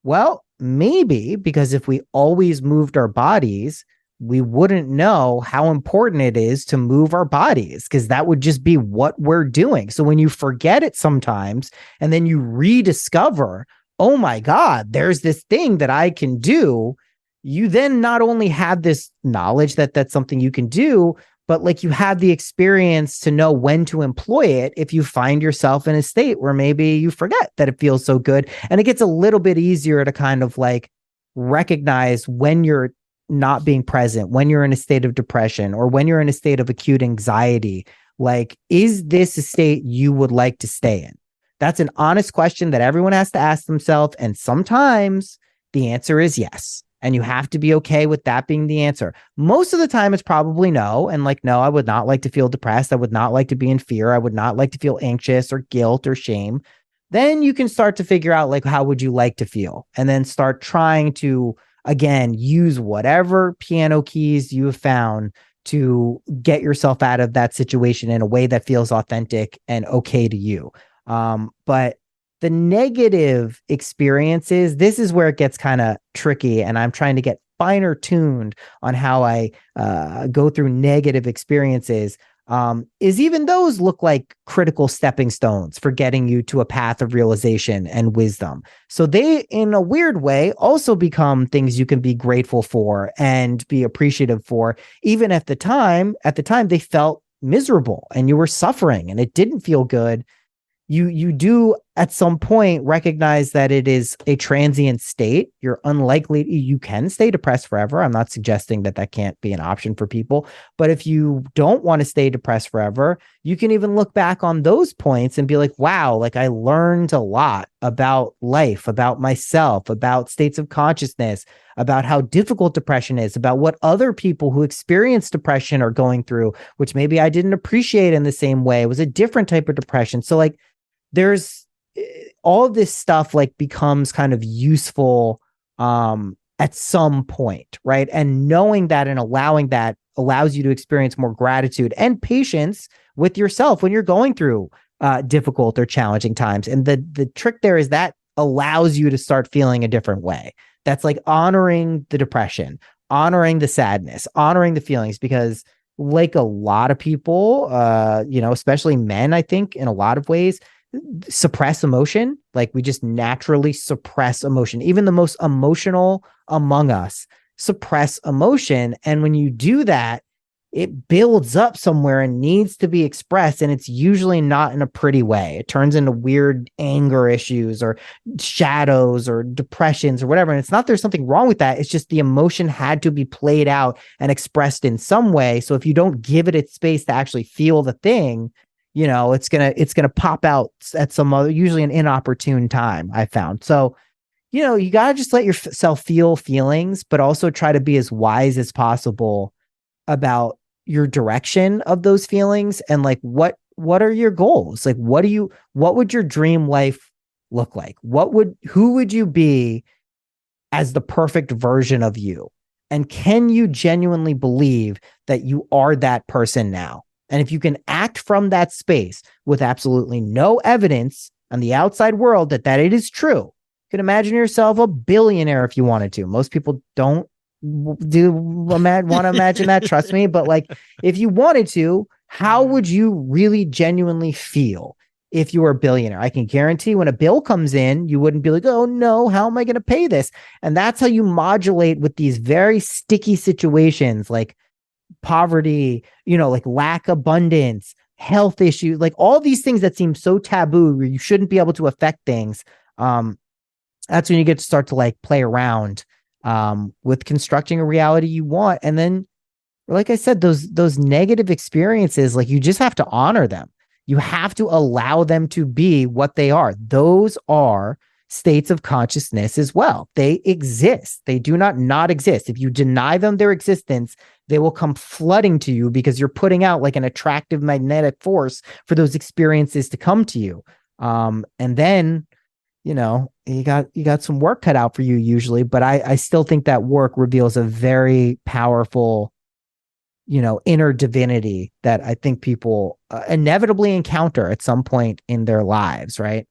Well, maybe because if we always moved our bodies, we wouldn't know how important it is to move our bodies, because that would just be what we're doing. So when you forget it sometimes and then you rediscover, oh my God, there's this thing that I can do. You then not only have this knowledge that that's something you can do, but like you have the experience to know when to employ it if you find yourself in a state where maybe you forget that it feels so good. And it gets a little bit easier to kind of like recognize when you're not being present, when you're in a state of depression or when you're in a state of acute anxiety. Like, is this a state you would like to stay in? That's an honest question that everyone has to ask themselves. And sometimes the answer is yes. And you have to be okay with that being the answer. Most of the time, it's probably no. And like, no, I would not like to feel depressed. I would not like to be in fear. I would not like to feel anxious or guilt or shame. Then you can start to figure out, like, how would you like to feel? And then start trying to, again, use whatever piano keys you have found to get yourself out of that situation in a way that feels authentic and okay to you. But the negative experiences, this is where it gets kind of tricky. And I'm trying to get finer tuned on how I go through negative experiences. Is even those look like critical stepping stones for getting you to a path of realization and wisdom. So they, in a weird way, also become things you can be grateful for and be appreciative for, even at the time they felt miserable and you were suffering and it didn't feel good. You do at some point recognize that it is a transient state. You're unlikely, you can stay depressed forever. I'm not suggesting that that can't be an option for people, but if you don't want to stay depressed forever, you can even look back on those points and be like, wow, like I learned a lot about life, about myself, about states of consciousness, about how difficult depression is, about what other people who experience depression are going through, which maybe I didn't appreciate in the same way. It was a different type of depression. So like, there's all of this stuff like becomes kind of useful at some point, right? And knowing that and allowing that allows you to experience more gratitude and patience with yourself when you're going through difficult or challenging times. And the trick there is that allows you to start feeling a different way. That's like honoring the depression, honoring the sadness, honoring the feelings, because like a lot of people, especially men, I think in a lot of ways, suppress emotion. Like we just naturally suppress emotion. Even the most emotional among us suppress emotion. And when you do that, it builds up somewhere and needs to be expressed. And it's usually not in a pretty way. It turns into weird anger issues or shadows or depressions or whatever. And it's not there's something wrong with that. It's just the emotion had to be played out and expressed in some way. So if you don't give it its space to actually feel the thing, it's gonna pop out at some other, usually an inopportune time, I found. So, you gotta just let yourself feel feelings, but also try to be as wise as possible about your direction of those feelings and like what are your goals? Like what would your dream life look like? Who would you be as the perfect version of you? And can you genuinely believe that you are that person now? And if you can act from that space with absolutely no evidence on the outside world that it is true, you can imagine yourself a billionaire if you wanted to. Most people don't want to imagine that, trust me. But like, if you wanted to, how would you really genuinely feel if you were a billionaire? I can guarantee when a bill comes in, you wouldn't be like, oh no, how am I going to pay this? And that's how you modulate with these very sticky situations like poverty, like lack abundance, health issues, like all these things that seem so taboo where you shouldn't be able to affect things. That's when you get to start to like play around with constructing a reality you want. And then, like I said, those negative experiences, like you just have to honor them. You have to allow them to be what they are. Those are states of consciousness as well. They exist. They do not exist. If you deny them their existence, they will come flooding to you because you're putting out like an attractive magnetic force for those experiences to come to you. And then, you got some work cut out for you usually, but I still think that work reveals a very powerful, inner divinity that I think people inevitably encounter at some point in their lives, right?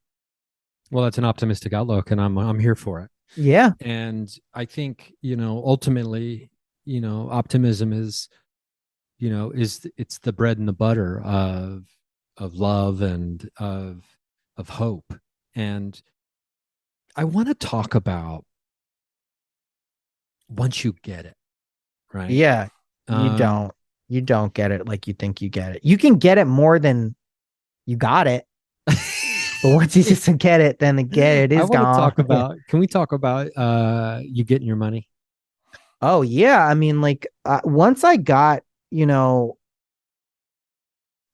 Well, that's an optimistic outlook, and I'm here for it. Yeah. And I think, ultimately, optimism is, it's the bread and the butter of love and of hope. And I want to talk about once you get it, right? Yeah, you Um, don't. You don't get it like you think you get it. You can get it more than you got it, but once you just get it, then the get it I is want to gone. talk about, can we talk about you getting your money? Oh yeah, I mean, like once I got, you know,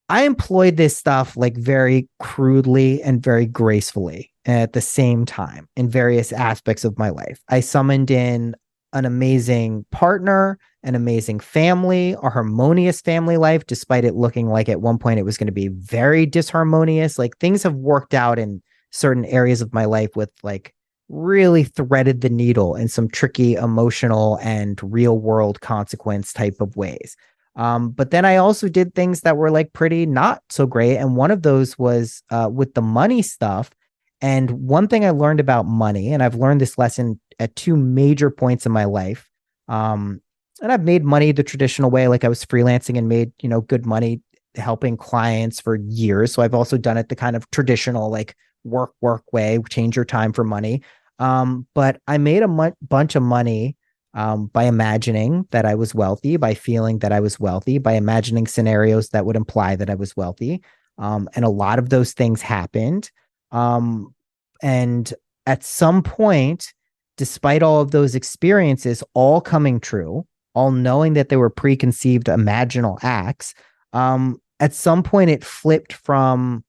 I employed this stuff like very crudely and very gracefully at the same time in various aspects of my life. I summoned in an amazing partner, an amazing family, a harmonious family life, despite it looking like at one point it was going to be very disharmonious. Like things have worked out in certain areas of my life with like really threaded the needle in some tricky emotional and real world consequence type of ways. But then I also did things that were like pretty not so great. And one of those was with the money stuff. And one thing I learned about money, and I've learned this lesson at two major points in my life. Um, and I've made money the traditional way, like I was freelancing and made, you know, good money helping clients for years. So I've also done it the kind of traditional, like work way, change your time for money. But I made a bunch of money by imagining that I was wealthy, by feeling that I was wealthy, by imagining scenarios that would imply that I was wealthy. And a lot of those things happened. Um, and at some point, despite all of those experiences all coming true, all knowing that they were preconceived imaginal acts, at some point it flipped from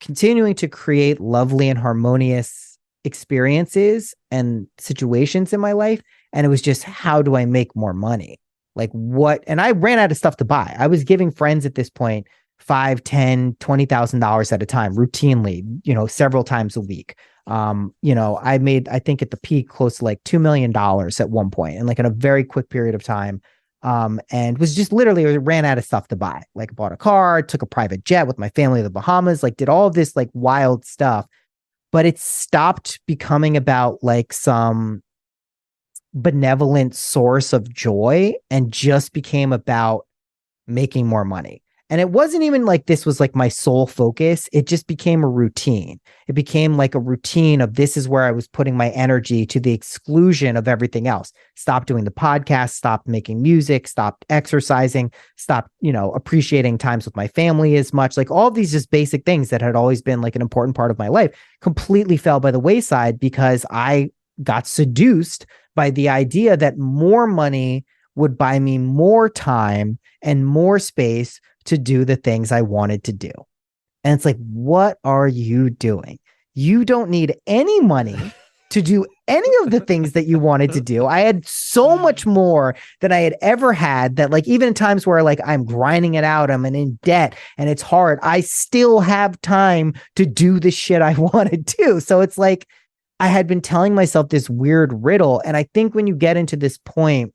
continuing to create lovely and harmonious experiences and situations in my life. And it was just, how do I make more money? Like what? And I ran out of stuff to buy. I was giving friends at this point five, 10, $20,000 at a time, routinely, you know, several times a week. You know, I made, I think at the peak, close to like $2 million at one point, and like in a very quick period of time. And was just literally ran out of stuff to buy. Like bought a car, took a private jet with my family to the Bahamas, like did all of this like wild stuff. But it stopped becoming about like some benevolent source of joy and just became about making more money. And it wasn't even like this was like my sole focus. It just became a routine. It became like a routine of this is where I was putting my energy to the exclusion of everything else. Stopped doing the podcast, stopped making music, stopped exercising, stopped, you know, appreciating times with my family as much. Like all these just basic things that had always been like an important part of my life completely fell by the wayside because I got seduced by the idea that more money would buy me more time and more space to do the things I wanted to do. And it's like, what are you doing? You don't need any money to do any of the things that you wanted to do. I had so much more than I had ever had that, like, even in times where like I'm grinding it out, I'm in debt and it's hard, I still have time to do the shit I want to do. So it's like, I had been telling myself this weird riddle. And I think when you get into this point,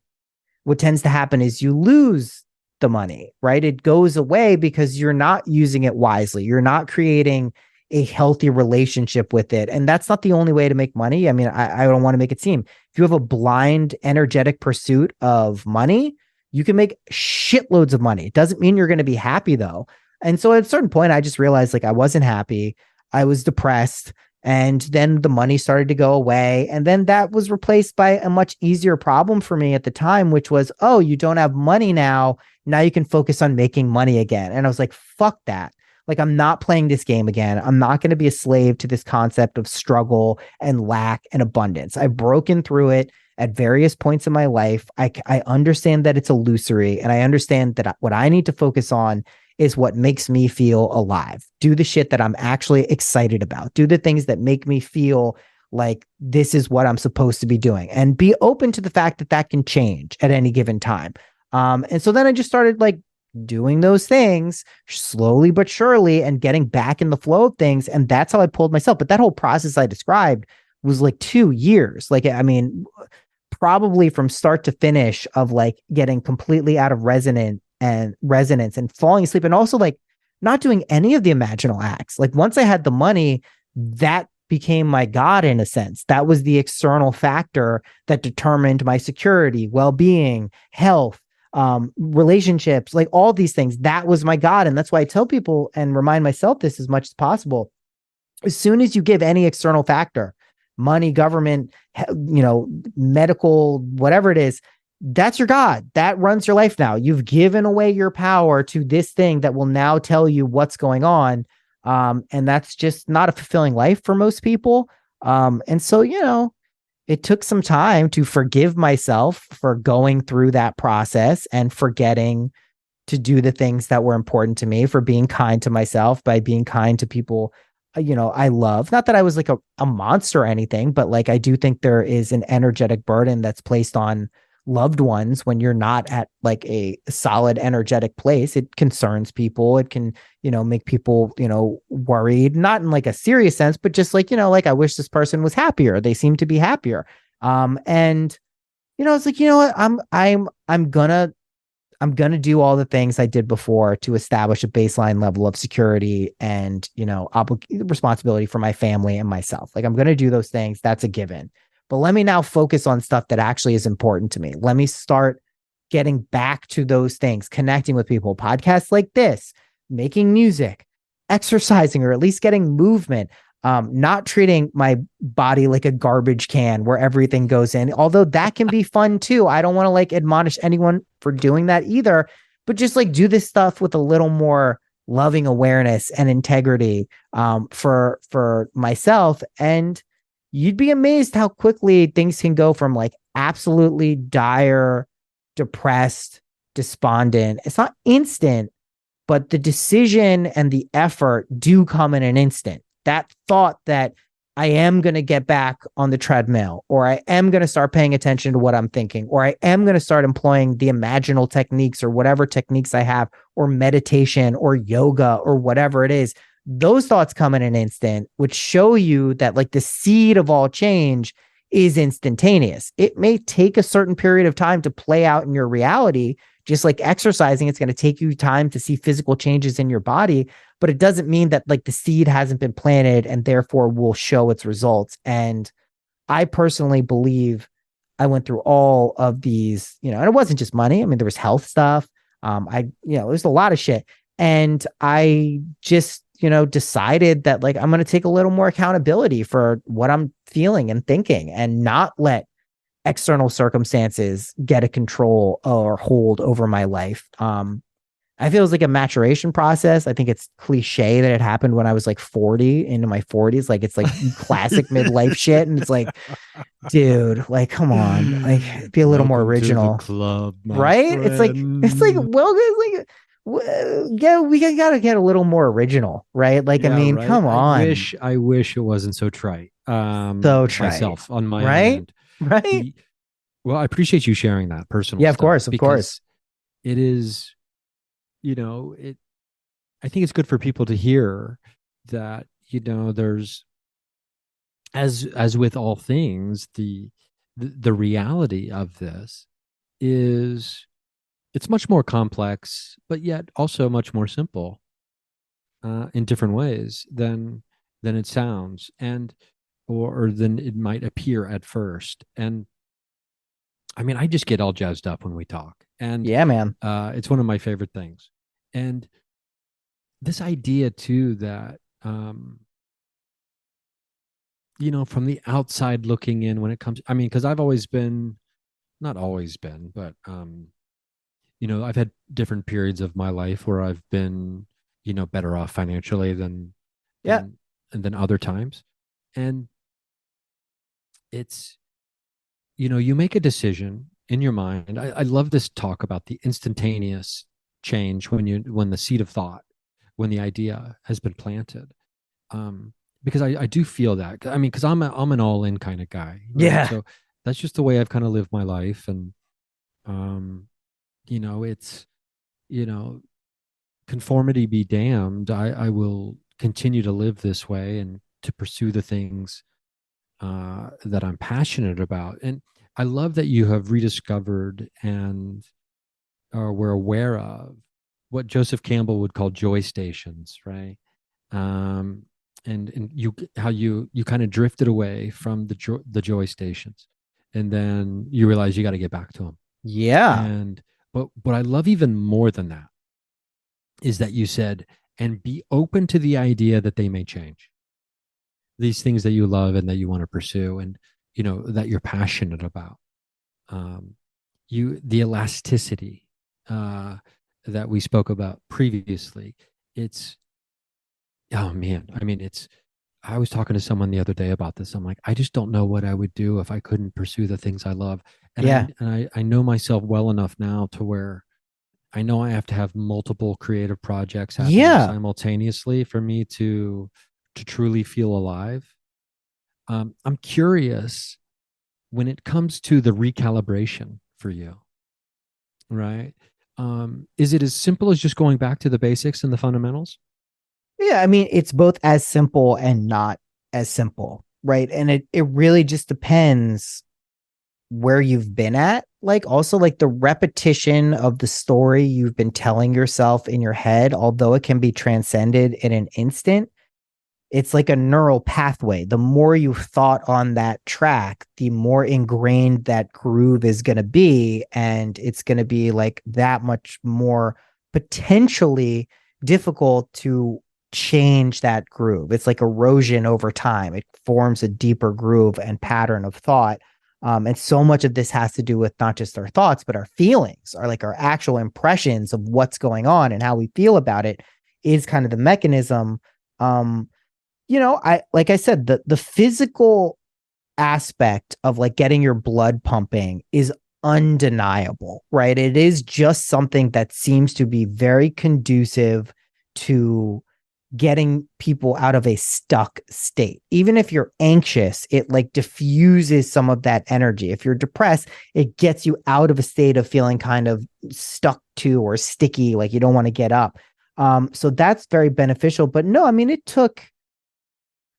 what tends to happen is you lose the money, right? It goes away because you're not using it wisely. You're not creating a healthy relationship with it. And that's not the only way to make money. I mean, I don't want to make it seem if you have a blind, energetic pursuit of money, you can make shitloads of money. It doesn't mean you're going to be happy though. And so at a certain point, I just realized like I wasn't happy. I was depressed. And then the money started to go away. And then that was replaced by a much easier problem for me at the time, which was, oh, you don't have money now. Now you can focus on making money again. And I was like, fuck that. Like, I'm not playing this game again. I'm not going to be a slave to this concept of struggle and lack and abundance. I've broken through it at various points in my life. I understand that it's illusory, and I understand that what I need to focus on is what makes me feel alive. Do the shit that I'm actually excited about. Do the things that make me feel like this is what I'm supposed to be doing, and be open to the fact that that can change at any given time. And so then I just started like doing those things slowly but surely and getting back in the flow of things. And that's how I pulled myself. But that whole process I described was like 2 years. Like, I mean, probably from start to finish of like getting completely out of resonance and falling asleep, and also like not doing any of the imaginal acts. Like once I had the money, that became my God in a sense. That was the external factor that determined my security, well-being, health, relationships, like all these things. That was my God. And that's why I tell people and remind myself this as much as possible. As soon as you give any external factor money, government, medical, whatever it is, that's your God. That runs your life now. You've given away your power to this thing that will now tell you what's going on. And that's just not a fulfilling life for most people. And so, it took some time to forgive myself for going through that process and forgetting to do the things that were important to me, for being kind to myself by being kind to people, I love. Not that I was like a monster or anything, but like I do think there is an energetic burden that's placed on loved ones when you're not at like a solid energetic place. It concerns people. It can, make people, worried, not in like a serious sense, but just like, like I wish this person was happier. They seem to be happier. And it's like, what, I'm gonna do all the things I did before to establish a baseline level of security and, responsibility for my family and myself. Like I'm gonna do those things. That's a given. But let me now focus on stuff that actually is important to me. Let me start getting back to those things, connecting with people, podcasts like this, making music, exercising, or at least getting movement. Not treating my body like a garbage can where everything goes in, although that can be fun too. I don't want to like admonish anyone for doing that either, but just like do this stuff with a little more loving awareness and integrity, for myself. And you'd be amazed how quickly things can go from like absolutely dire, depressed, despondent. It's not instant, but the decision and the effort do come in an instant. That thought that I am going to get back on the treadmill, or I am going to start paying attention to what I'm thinking, or I am going to start employing the imaginal techniques or whatever techniques I have, or meditation or yoga or whatever it is. Those thoughts come in an instant, which show you that like the seed of all change is instantaneous. It may take a certain period of time to play out in your reality. Just like exercising, it's going to take you time to see physical changes in your body, but it doesn't mean that like the seed hasn't been planted and therefore will show its results. And I personally believe I went through all of these, and it wasn't just money. I mean, there was health stuff. There's a lot of shit. And I just, decided that like I'm going to take a little more accountability for what I'm feeling and thinking and not let external circumstances get a control or hold over my life. I feel it's like a maturation process. I think it's cliche that it happened when I was like 40 into my 40s. Like it's like classic midlife shit. And it's like, dude, like, come on, like be a little more Welcome to the original, club, my right? It's like, friend. well, it's like, yeah, we gotta get a little more original, right? Like, I Yeah, mean, right. come I on, wish I wish it wasn't so trite. so trite, Myself on my own right? end. Right? The Well, I appreciate you sharing that personal Yeah, of stuff course, of course. because it is, it I think it's good for people to hear that, there's, as with all things, the reality of this is, it's much more complex, but yet also much more simple, in different ways than it sounds, and or than it might appear at first. And I mean, I just get all jazzed up when we talk, and Yeah, man. it's one of my favorite things. And this idea too that, from the outside looking in, when it comes, I mean, because I've always been, not always been, but I've had different periods of my life where I've been, better off financially Yeah. than than other times. And it's, you make a decision in your mind. I love this talk about the instantaneous change when the seed of thought, when the idea has been planted. Because I do feel that. I mean, because I'm an all in kind of guy, right? Yeah. So that's just the way I've kind of lived my life. And um, it's, you know, conformity be damned. I will continue to live this way and to pursue the things that I'm passionate about. And I love that you have rediscovered and were aware of what Joseph Campbell would call joy stations, right? Um, and you, how you kind of drifted away from the joy stations, and then you realize you got to get back to them. Yeah. And but what I love even more than that is that you said, and be open to the idea that they may change. these things that you love and that you want to pursue, and that you're passionate about. um, the elasticity uh, that we spoke about previously. It's Oh man, I mean, I was talking to someone the other day about this. I'm like, I just don't know what I would do if I couldn't pursue the things I love. And Yeah. I know myself well enough now to where I know I have to have multiple creative projects happening Yeah. simultaneously for me to truly feel alive. I'm curious when it comes to the recalibration for you, right? Is it as simple as just going back to the basics and the fundamentals? Yeah, I mean, it's both as simple and not as simple, right? And it really just depends where you've been at. Like also like the repetition of the story you've been telling yourself in your head, although it can be transcended in an instant, it's like a neural pathway. The more you've thought on that track, the more ingrained that groove is going to be. And it's going to be like that much more potentially difficult to change that groove. It's like erosion over time. It forms a deeper groove and pattern of thought. And so much of this has to do with not just our thoughts, but our feelings, or like our actual impressions of what's going on and how we feel about it is kind of the mechanism. Um, I like I said, the physical aspect of like getting your blood pumping is undeniable, right? It is just something that seems to be very conducive to getting people out of a stuck state. Even if you're anxious, it like diffuses some of that energy. If you're depressed, it gets you out of a state of feeling kind of stuck to or sticky, like you don't want to get up. So that's very beneficial. But no, I mean, it took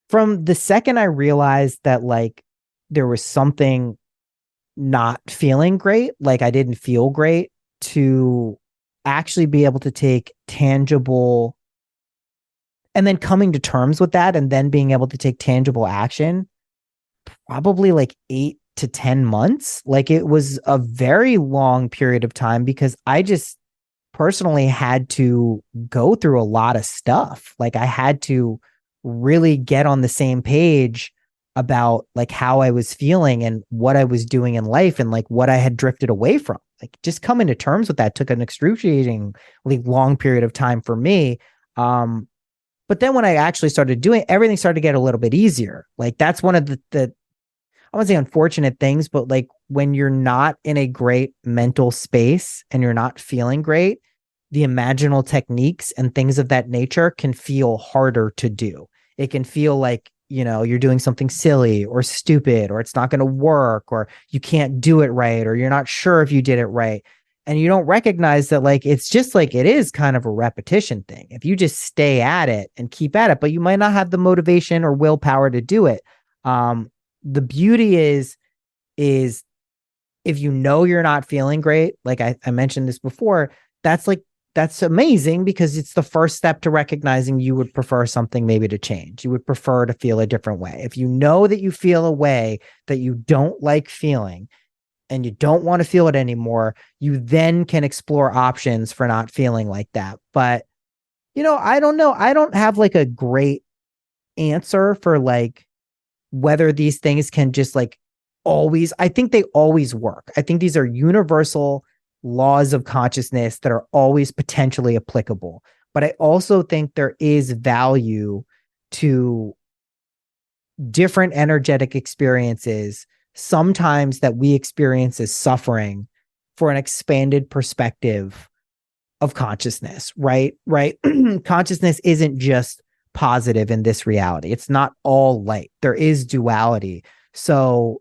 from the second I realized that like there was something not feeling great, like I didn't feel great, to actually be able to take tangible and then coming to terms with that and then being able to take tangible action, probably like 8 to 10 months. Like it was a very long period of time because I just personally had to go through a lot of stuff. Like I had to really get on the same page about like how I was feeling and what I was doing in life and like what I had drifted away from. Like just coming to terms with that took an excruciatingly long period of time for me. But then when I actually started doing everything started to get a little bit easier. Like that's one of the I wouldn't say unfortunate things, but like when you're not in a great mental space and you're not feeling great, the imaginal techniques and things of that nature can feel harder to do. It can feel like, you're doing something silly or stupid, or it's not going to work, or you can't do it right, or you're not sure if you did it right. And you don't recognize that, like, it's just like it is kind of a repetition thing. If you just stay at it and keep at it, but you might not have the motivation or willpower to do it. The beauty is if you know you're not feeling great, like I mentioned this before, that's amazing because it's the first step to recognizing you would prefer something maybe to change. You would prefer to feel a different way. If you know that you feel a way that you don't like feeling and you don't want to feel it anymore, you then can explore options for not feeling like that. But, I don't know. I don't have like a great answer for like whether these things can just like always, I think they always work. I think these are universal laws of consciousness that are always potentially applicable. But I also think there is value to different energetic experiences, sometimes that we experience as suffering, for an expanded perspective of consciousness, right? Right. Consciousness isn't just positive in this reality. It's not all light. There is duality. So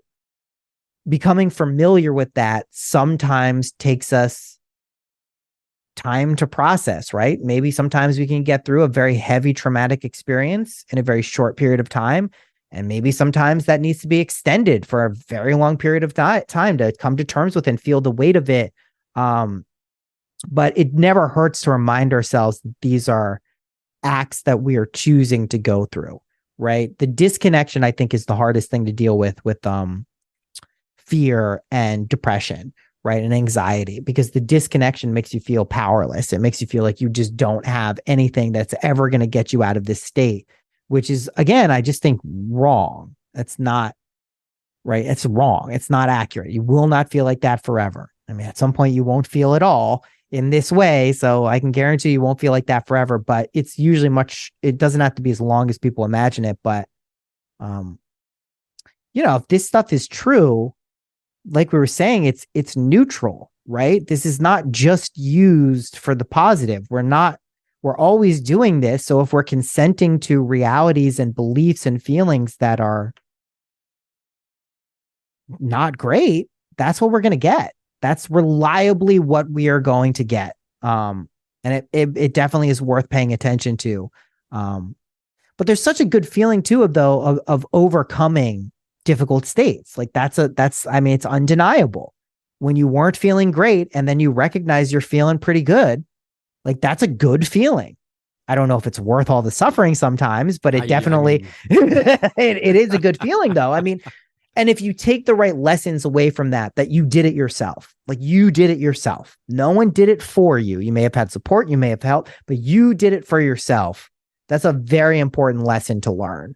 becoming familiar with that sometimes takes us time to process, right? Maybe sometimes we can get through a very heavy traumatic experience in a very short period of time. And maybe sometimes that needs to be extended for a very long period of time to come to terms with and feel the weight of it. But it never hurts to remind ourselves that these are acts that we are choosing to go through, right? The disconnection, I think, is the hardest thing to deal with fear and depression, right? And anxiety, because the disconnection makes you feel powerless. It makes you feel like you just don't have anything that's ever going to get you out of this state. which is, again, I just think wrong. That's not right. It's wrong. It's not accurate. You will not feel like that forever. I mean, at some point you won't feel at all in this way. So I can guarantee you won't feel like that forever, but it's usually it doesn't have to be as long as people imagine it. But, um, if this stuff is true, like we were saying, it's neutral, right? This is not just used for the positive. We're always doing this. So if we're consenting to realities and beliefs and feelings that are not great, that's what we're going to get. That's reliably what we are going to get. And it definitely is worth paying attention to. But there's such a good feeling too of overcoming difficult states. Like I mean, it's undeniable. When you weren't feeling great and then you recognize you're feeling pretty good, like that's a good feeling. I don't know if it's worth all the suffering sometimes, but it definitely, it is a good feeling though. I mean, and if you take the right lessons away from that you did it yourself, like you did it yourself. No one did it for you. You may have had support, you may have helped, but you did it for yourself. That's a very important lesson to learn.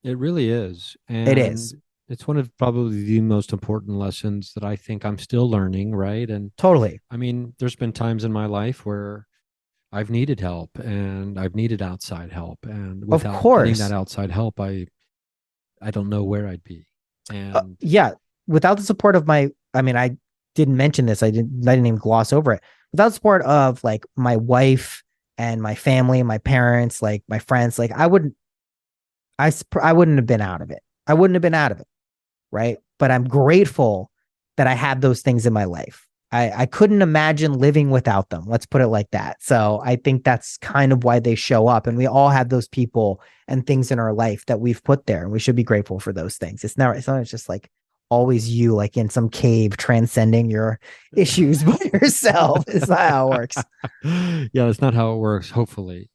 It really is. And it is. It's one of probably the most important lessons that I think I'm still learning, right? And totally. I mean, there's been times in my life where I've needed help and I've needed outside help. And without getting that outside help, I don't know where I'd be. And yeah, without the support of I didn't mention this. I didn't even gloss over it. Without the support of like my wife and my family, my parents, like my friends, like I wouldn't have been out of it. I wouldn't have been out of it. Right. But I'm grateful that I had those things in my life. I couldn't imagine living without them. Let's put it like that. So I think that's kind of why they show up. And we all have those people and things in our life that we've put there. And we should be grateful for those things. It's not just like always you like in some cave transcending your issues by yourself. It's not how it works. Yeah, that's not how it works. Hopefully,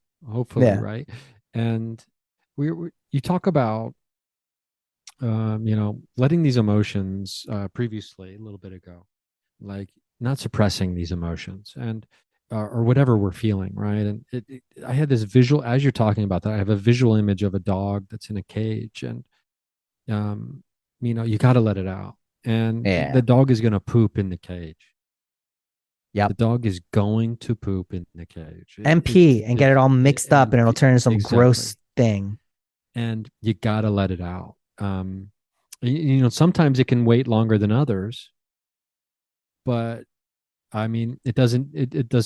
yeah. Right. And you talk about, letting these emotions previously a little bit ago, like not suppressing these emotions and or whatever we're feeling, right? And I had this visual, as you're talking about that, I have a visual image of a dog that's in a cage, and you got to let it out, and the dog is going to poop in the cage. Yeah, the dog is going to poop in the cage and pee and get it all mixed up, and it'll turn into some gross thing. And you got to let it out. Sometimes it can wait longer than others, but I mean, it does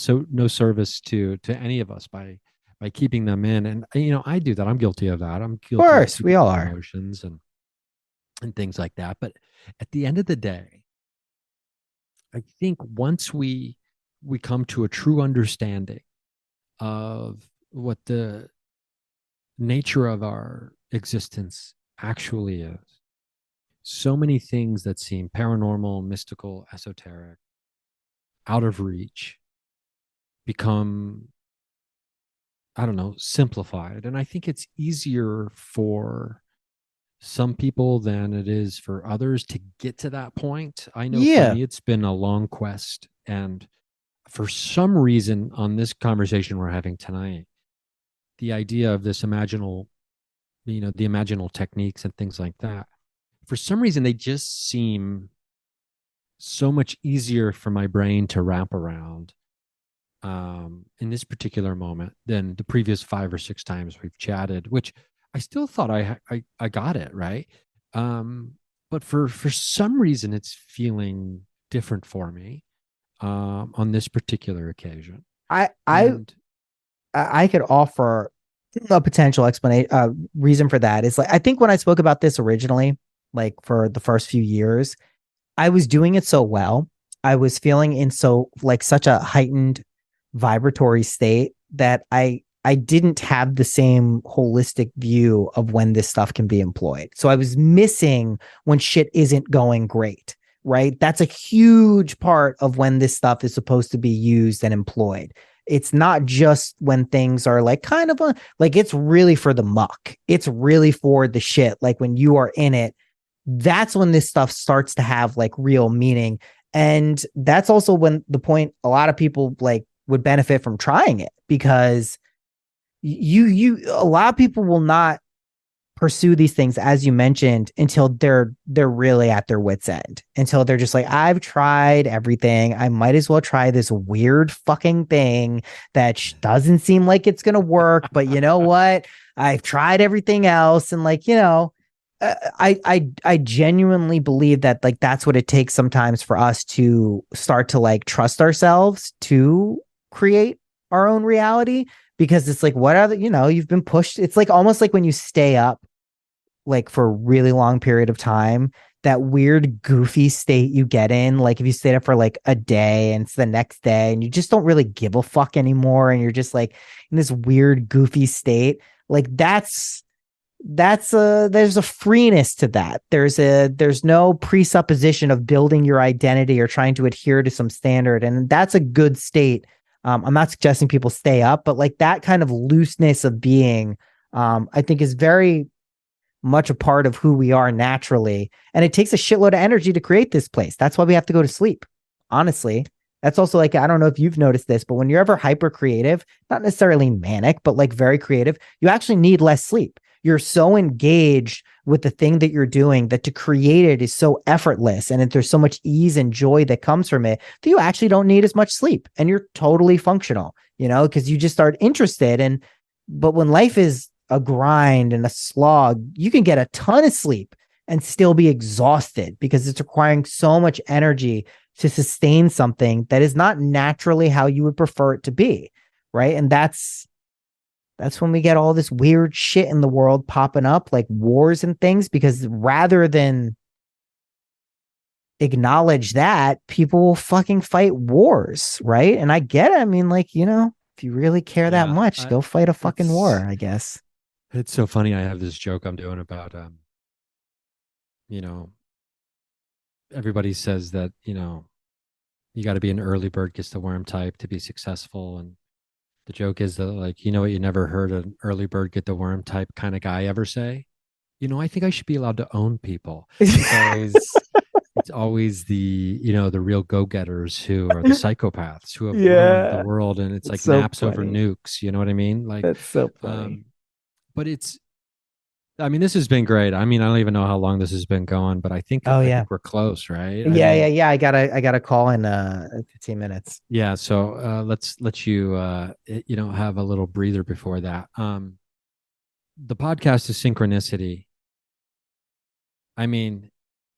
no service to any of us by keeping them in. And I do that. I'm guilty of that. I'm guilty. Of course, we all are. Emotions and things like that. But at the end of the day, I think once we come to a true understanding of what the nature of our existence actually is, so many things that seem paranormal, mystical, esoteric, out of reach become, I don't know, simplified. And I think it's easier for some people than it is for others to get to that point. I know for me, it's been a long quest. And for some reason, on this conversation we're having tonight, the idea of this imaginal, the imaginal techniques and things like that, for some reason, they just seem so much easier for my brain to wrap around in this particular moment than the previous 5 or 6 times we've chatted, which I still thought I got it right. But for some reason, it's feeling different for me on this particular occasion. I could offer a potential explanation, reason for that is like, I think when I spoke about this originally, like for the first few years, I was doing it so well. I was feeling in such a heightened vibratory state that I didn't have the same holistic view of when this stuff can be employed. So I was missing when shit isn't going great, right? That's a huge part of when this stuff is supposed to be used and employed. It's not just when things are like kind of it's really for the muck. It's really for the shit. Like when you are in it, that's when this stuff starts to have like real meaning. And that's also when the point a lot of people like would benefit from trying it, because a lot of people will not pursue these things, as you mentioned, until they're really at their wits end, until they're just like, I've tried everything, I might as well try this weird fucking thing that doesn't seem like it's gonna work, but you know what, I've tried everything else. And like, I genuinely believe that like that's what it takes sometimes for us to start to like trust ourselves to create our own reality, because it's like, what other, you've been pushed. It's like almost like when you stay up like for a really long period of time, that weird goofy state you get in, like if you stayed up for like a day and it's the next day and you just don't really give a fuck anymore and you're just like in this weird goofy state, like there's a freeness to that. There's no presupposition of building your identity or trying to adhere to some standard, and that's a good state. I'm not suggesting people stay up, but like that kind of looseness of being, I think is very much a part of who we are naturally. And it takes a shitload of energy to create this place. That's why we have to go to sleep. Honestly, that's also like, I don't know if you've noticed this, but when you're ever hyper creative, not necessarily manic, but like very creative, you actually need less sleep. You're so engaged with the thing that you're doing that to create it is so effortless. And there's so much ease and joy that comes from it that you actually don't need as much sleep and you're totally functional, because you just start interested. But when life is a grind and a slog, you can get a ton of sleep and still be exhausted because it's requiring so much energy to sustain something that is not naturally how you would prefer it to be. Right. And that's when we get all this weird shit in the world popping up, like wars and things, because rather than acknowledge that, people will fucking fight wars. Right. And I get it. I mean, like, if you really care that much, go fight a fucking war, I guess. It's so funny. I have this joke I'm doing about, everybody says that, you got to be an early bird gets the worm type to be successful. And the joke is that, like, what you never heard an early bird get the worm type kind of guy ever say? I think I should be allowed to own people. It's always the, the real go-getters who are the psychopaths who have run the world. And it's like so naps funny. Over nukes. You know what I mean? Like, that's so funny. But this has been great. I mean, I don't even know how long this has been going, but I think we're close, right? Yeah. I got a call in 15 minutes. Yeah. So let's let you have a little breather before that. The podcast is Synchronicity. I mean,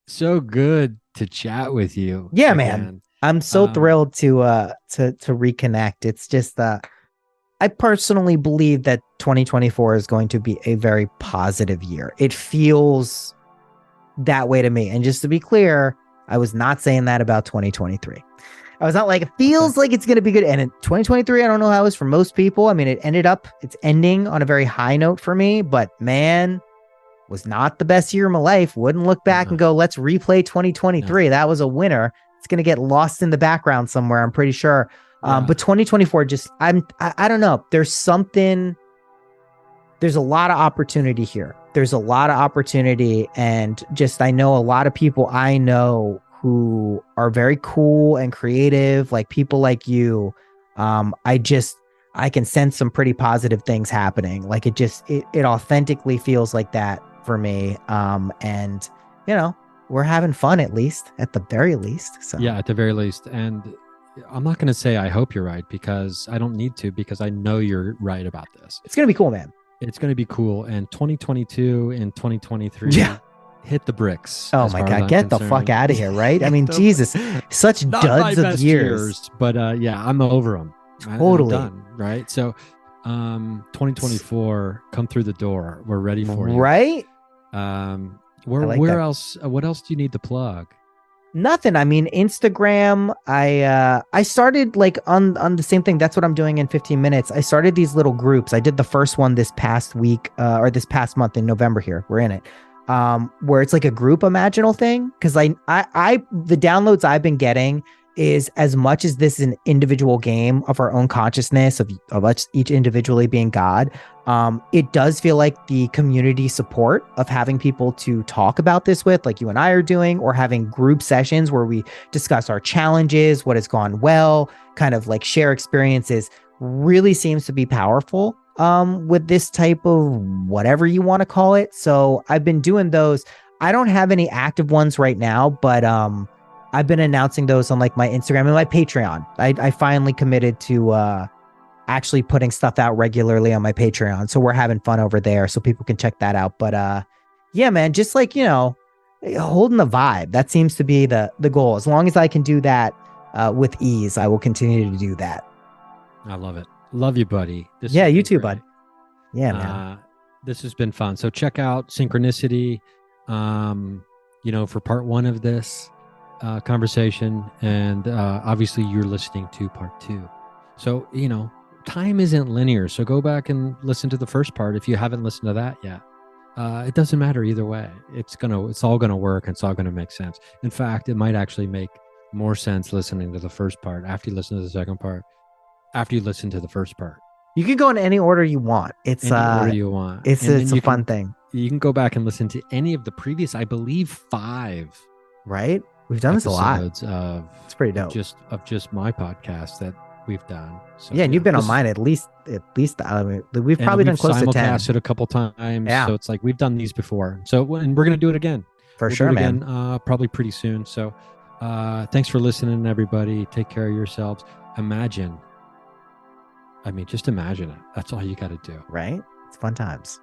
so good to chat with you. Yeah, again. Man. I'm so thrilled to reconnect. It's just I personally believe that 2024 is going to be a very positive year. It feels that way to me. And just to be clear, I was not saying that about 2023. I was not like, it feels like it's going to be good. And in 2023, I don't know how it was for most people. I mean, it's ending on a very high note for me, but man, was not the best year of my life. Wouldn't look back and go, let's replay 2023. That was a winner. It's going to get lost in the background somewhere, I'm pretty sure. But 2024, I don't know. There's a lot of opportunity here. There's a lot of opportunity. And I know a lot of people I know who are very cool and creative, like people like you. I can sense some pretty positive things happening. Like it authentically feels like that for me. And we're having fun, at the very least. So yeah, at the very least. And I'm not going to say I hope you're right, because I don't need to, because I know you're right about this. It's going to be cool, man. It's going to be cool. And 2022 and 2023 hit the bricks. Oh my God, get the fuck out of here, right? I mean, Jesus, such duds of years. But I'm over them. Totally. I'm done, right? So 2024, come through the door. We're ready for you. Right? Where else? What else do you need to plug? Nothing. I mean, Instagram, I started like on the same thing. That's what I'm doing in 15 minutes. I started these little groups. I did the first one this past week, or this past month in November here. We're in it. Where it's like a group Imaginal thing. Cause the downloads I've been getting is, as much as this is an individual game of our own consciousness of us each individually being God, it does feel like the community support of having people to talk about this with, like you and I are doing, or having group sessions where we discuss our challenges, what has gone well, kind of like share experiences, really seems to be powerful. with this type of whatever you want to call it. So I've been doing those. I don't have any active ones right now, but I've been announcing those on like my Instagram and my Patreon. I finally committed to actually putting stuff out regularly on my Patreon. So we're having fun over there. So people can check that out. But yeah, man, just like, holding the vibe. That seems to be the goal. As long as I can do that with ease, I will continue to do that. I love it. Love you, buddy. Yeah, you too, bud. Yeah, man. This has been fun. So check out Synchronicity, for part 1 of this conversation. And obviously you're listening to part 2. So, time isn't linear. So go back and listen to the first part if you haven't listened to that yet. It doesn't matter either way. It's all gonna work, and it's all gonna make sense. In fact, it might actually make more sense listening to the first part after you listen to the second part, after you listen to the first part. You can go in any order you want. It's any order you want. It's a fun thing. You can go back and listen to any of the previous, I believe, 5. Right? We've done this a lot. It's pretty dope. Just my podcast that we've done. So, yeah, and you've been on mine at least. We've probably done close to 10. Simulcasted a couple times. Yeah. So it's like we've done these before. So and we're gonna do it again. For sure, man. Again, probably pretty soon. So thanks for listening, everybody. Take care of yourselves. Just imagine it. That's all you got to do. Right? It's fun times.